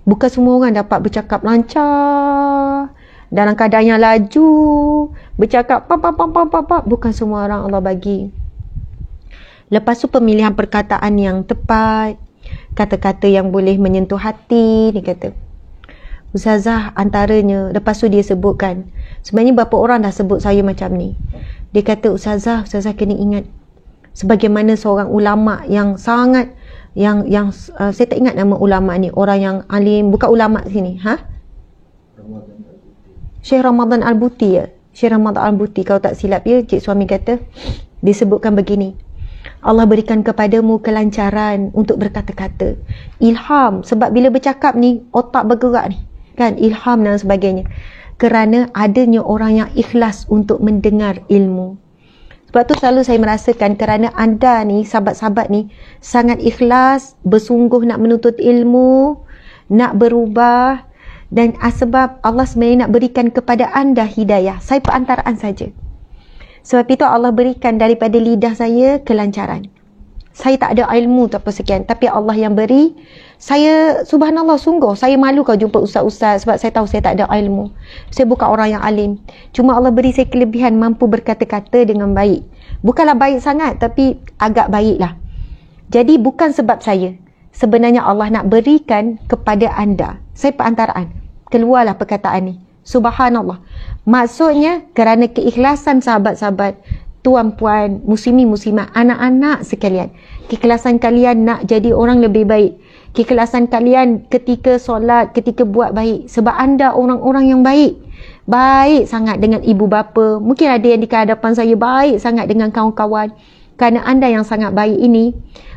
Bukan semua orang dapat bercakap lancar dalam keadaan yang laju, bercakap bukan semua orang Allah bagi. Lepas tu pemilihan perkataan yang tepat, kata-kata yang boleh menyentuh hati, dia kata. Ustazah antaranya, lepas tu dia sebutkan, sebenarnya berapa orang dah sebut saya macam ni. Dia kata Ustazah kena ingat, sebagaimana seorang ulama yang sangat saya tak ingat nama ulama ni, orang yang alim, bukan ulama sini, Syekh Ramadan Al-Buti ya. Syekh Ramadan Al-Buti, kalau tak silap ya, cik suami kata, disebutkan begini, Allah berikan kepadamu kelancaran untuk berkata-kata, ilham, sebab bila bercakap ni otak bergerak ni kan, ilham dan sebagainya, kerana adanya orang yang ikhlas untuk mendengar ilmu. Sebab tu selalu saya merasakan, kerana anda ni, sahabat-sahabat ni sangat ikhlas, bersungguh nak menuntut ilmu, nak berubah, dan sebab Allah sebenarnya nak berikan kepada anda hidayah. Saya perantaraan saja. Sebab itu Allah berikan daripada lidah saya kelancaran. Saya tak ada ilmu tak apa sekian, tapi Allah yang beri. Saya subhanallah, sungguh saya malu kalau jumpa ustaz-ustaz, sebab saya tahu saya tak ada ilmu. Saya bukan orang yang alim. Cuma Allah beri saya kelebihan mampu berkata-kata dengan baik. Bukanlah baik sangat, tapi agak baiklah. Jadi bukan sebab saya. Sebenarnya Allah nak berikan kepada anda. Saya perantaraan. Keluarlah perkataan ni. Subhanallah. Maksudnya kerana keikhlasan sahabat-sahabat, tuan-puan, muslimin-muslimat, anak-anak sekalian. Keikhlasan kalian nak jadi orang lebih baik. Keikhlasan kalian ketika solat, ketika buat baik. Sebab anda orang-orang yang baik. Baik sangat dengan ibu bapa. Mungkin ada yang di hadapan saya baik sangat dengan kawan-kawan. Kerana anda yang sangat baik ini,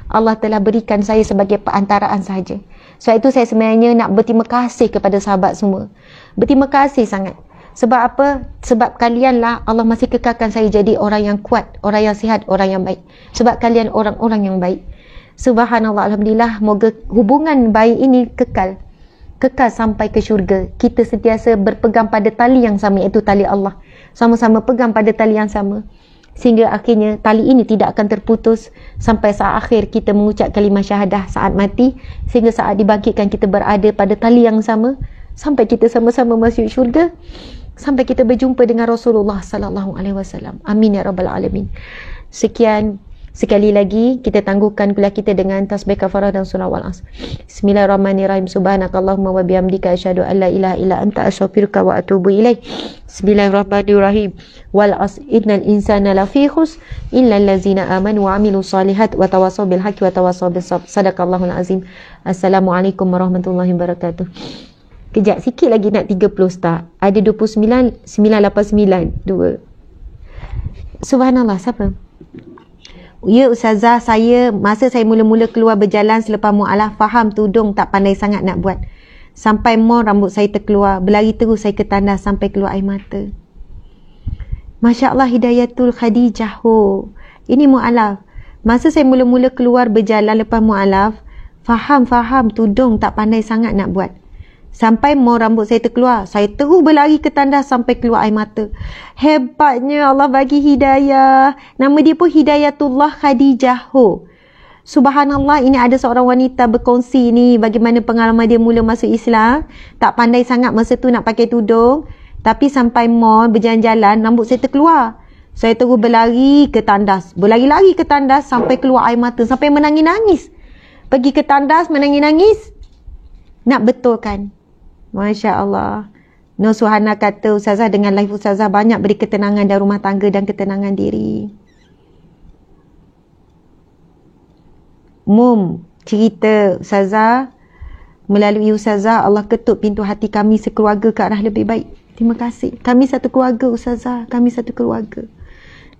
Allah telah berikan saya sebagai perantaraan sahaja. Sebab itu saya sebenarnya nak berterima kasih kepada sahabat semua. Berterima kasih sangat. Sebab apa? Sebab kalianlah Allah masih kekalkan saya jadi orang yang kuat, orang yang sihat, orang yang baik. Sebab kalian orang-orang yang baik. Subhanallah, alhamdulillah, moga hubungan baik ini kekal sampai ke syurga. Kita sentiasa berpegang pada tali yang sama, iaitu tali Allah. Sama-sama pegang pada tali yang sama. Sehingga akhirnya tali ini tidak akan terputus sampai saat akhir kita mengucap kalimah syahadah saat mati. Sehingga saat dibangkitkan kita berada pada tali yang sama. Sampai kita sama-sama masuk syurga. Sampai kita berjumpa dengan Rasulullah sallallahu alaihi wasallam. Amin ya rabbal alamin. Sekian. Sekali lagi kita tangguhkan kuliah kita dengan tasbih kafarah dan surah Wal-As. Bismillahirrahmanirrahim. Subhanakallahumma wa bihamdika asyhadu an la ilaha illa anta astaghfiruka wa atubu ilaik. Bismillahirrahmanirrahim. Wal-'asr innal insana lafi khusr illa allazina amanu wa 'amilus solihat wa tawassaw bil haqqi wa tawassaw bis sabr. Sadaqallahul azim. Assalamualaikum warahmatullahi wabarakatuh. Kejap sikit lagi nak 30 start. Ada 29 989 2. Subhanallah, siapa? Ya Ustazah, masa saya mula-mula keluar berjalan selepas mu'alaf, faham tudung tak pandai sangat nak buat. Sampai mall rambut saya terkeluar, berlari terus saya ke tandas sampai keluar air mata. Masya Allah, Hidayatul Khadijah. Ini mu'alaf. Masa saya mula-mula keluar berjalan lepas mu'alaf, faham tudung tak pandai sangat nak buat. Sampai mau rambut saya terkeluar, saya terus berlari ke tandas sampai keluar air mata. Hebatnya Allah bagi hidayah. Nama dia pun Hidayatullah Khadijah. Subhanallah, ini ada seorang wanita berkongsi ni bagaimana pengalaman dia mula masuk Islam. Tak pandai sangat masa tu nak pakai tudung. Tapi sampai mall berjalan-jalan, rambut saya terkeluar. Saya terus berlari ke tandas. Berlari-lari ke tandas sampai keluar air mata. Sampai menangis-nangis. Pergi ke tandas menangis-nangis. Nak betulkan. Masya Allah. Nur Suhana kata, Ustazah dengan live Ustazah banyak beri ketenangan dalam rumah tangga dan ketenangan diri. Cerita Ustazah, melalui Ustazah Allah ketuk pintu hati kami sekeluarga ke arah lebih baik. Terima kasih. Kami satu keluarga Ustazah, kami satu keluarga.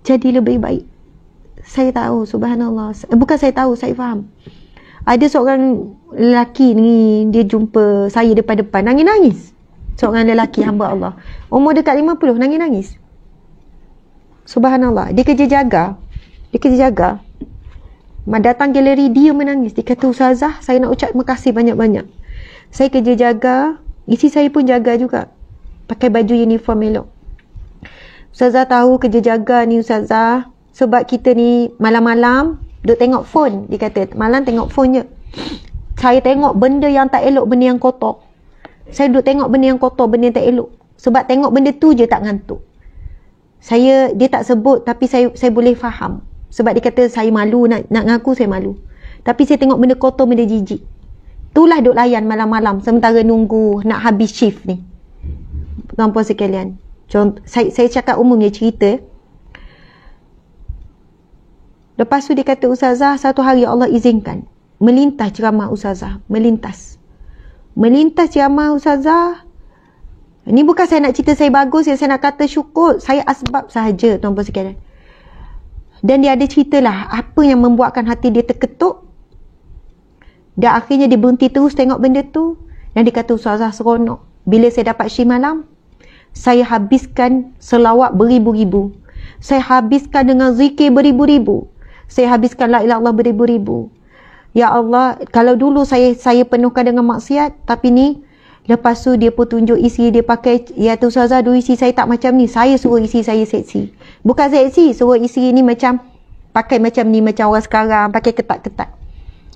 Jadi lebih baik. Saya tahu, subhanallah. Bukan saya tahu, saya faham. Ada seorang lelaki ni, dia jumpa saya depan-depan, nangis-nangis. Seorang lelaki hamba Allah. Umur dekat 50, nangis-nangis. Subhanallah. Dia kerja jaga. Datang galeri, dia menangis. Dia kata, Ustazah, saya nak ucap terima kasih banyak-banyak. Saya kerja jaga, isi saya pun jaga juga. Pakai baju uniform elok. Ustazah tahu kerja jaga ni Ustazah, sebab kita ni malam-malam duk tengok phone. Dia kata malam tengok phone je. Saya tengok benda yang tak elok, benda yang kotor. Saya duk tengok benda yang kotor, benda yang tak elok. Sebab tengok benda tu je tak ngantuk. Dia tak sebut, tapi saya boleh faham. Sebab dia kata saya malu, nak ngaku saya malu. Tapi saya tengok benda kotor, benda jijik. Itulah duk layan malam-malam sementara nunggu nak habis shift ni. Tuan-puan sekalian. Contoh, saya cakap umumnya cerita. Lepas tu dia kata, Ustazah, satu hari Allah izinkan melintas ceramah Ustazah. Melintas ceramah Ustazah. Ini bukan saya nak cerita saya bagus, saya nak kata syukur. Saya asbab sahaja, tuan-puan sekalian. Dan dia ada ceritalah apa yang membuatkan hati dia terketuk. Dan akhirnya dia berhenti terus tengok benda tu. Dan dia kata, Ustazah, seronok. Bila saya dapat shift malam, saya habiskan selawat beribu-ribu. Saya habiskan dengan zikir beribu-ribu. Saya habiskan la ilaha illallah beribu-ribu. Ya Allah, kalau dulu saya penuhkan dengan maksiat, tapi ni lepas tu dia pun tunjuk isi dia pakai. Ya tu Ustazah, dulu isi saya tak macam ni. Saya suruh isi saya seksi. Bukan seksi, suruh isi ni macam pakai macam ni, macam orang sekarang pakai ketat-ketat.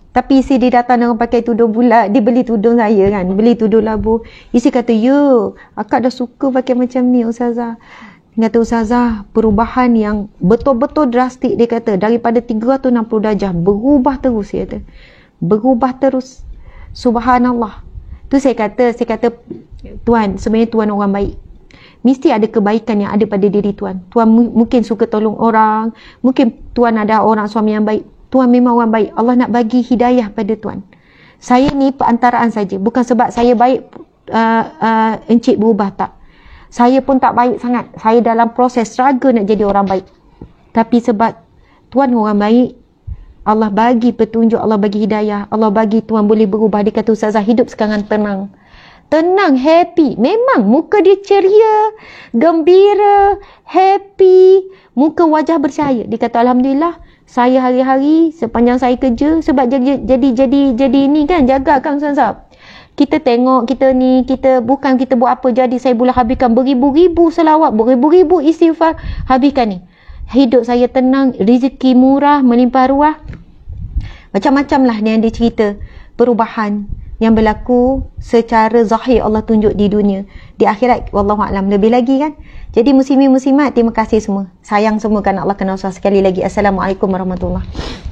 Tapi isi dia datang dengan pakai tudung bulat. Dia beli tudung saya kan, beli tudung labu. Isi kata, ya akak dah suka pakai macam ni Ustazah. Dia kata, Ustazah, perubahan yang betul-betul drastik. Dia kata, daripada 360 darjah, berubah terus. Dia kata, berubah terus. Subhanallah. Tu saya kata, Tuan, sebenarnya Tuan orang baik. Mesti ada kebaikan yang ada pada diri Tuan. Tuan mungkin suka tolong orang. Mungkin Tuan ada orang suami yang baik. Tuan memang orang baik. Allah nak bagi hidayah pada Tuan. Saya ni perantaraan saja. Bukan sebab saya baik, encik berubah, tak. Saya pun tak baik sangat. Saya dalam proses struggle nak jadi orang baik. Tapi sebab Tuan orang baik, Allah bagi petunjuk, Allah bagi hidayah, Allah bagi Tuan boleh berubah. Dia kata, Ustazah, hidup sekarang tenang. Tenang, happy. Memang muka dia ceria, gembira, happy. Muka wajah bersaya. Dia kata, Alhamdulillah, saya hari-hari sepanjang saya kerja, sebab jadi ni kan, jaga kan Ustazah. Kita tengok kita ni, kita buat apa, jadi saya boleh habiskan beribu-ribu selawat, beribu-ribu istighfar, habiskan ni. Hidup saya tenang, rezeki murah, melimpah ruah. Macam-macam lah yang dia cerita perubahan yang berlaku secara zahir Allah tunjuk di dunia. Di akhirat, wallahualam, lebih lagi kan. Jadi muslimin muslimat, terima kasih semua. Sayang semua kan Allah kenal. Sekali lagi, Assalamualaikum warahmatullahi wabarakatuh.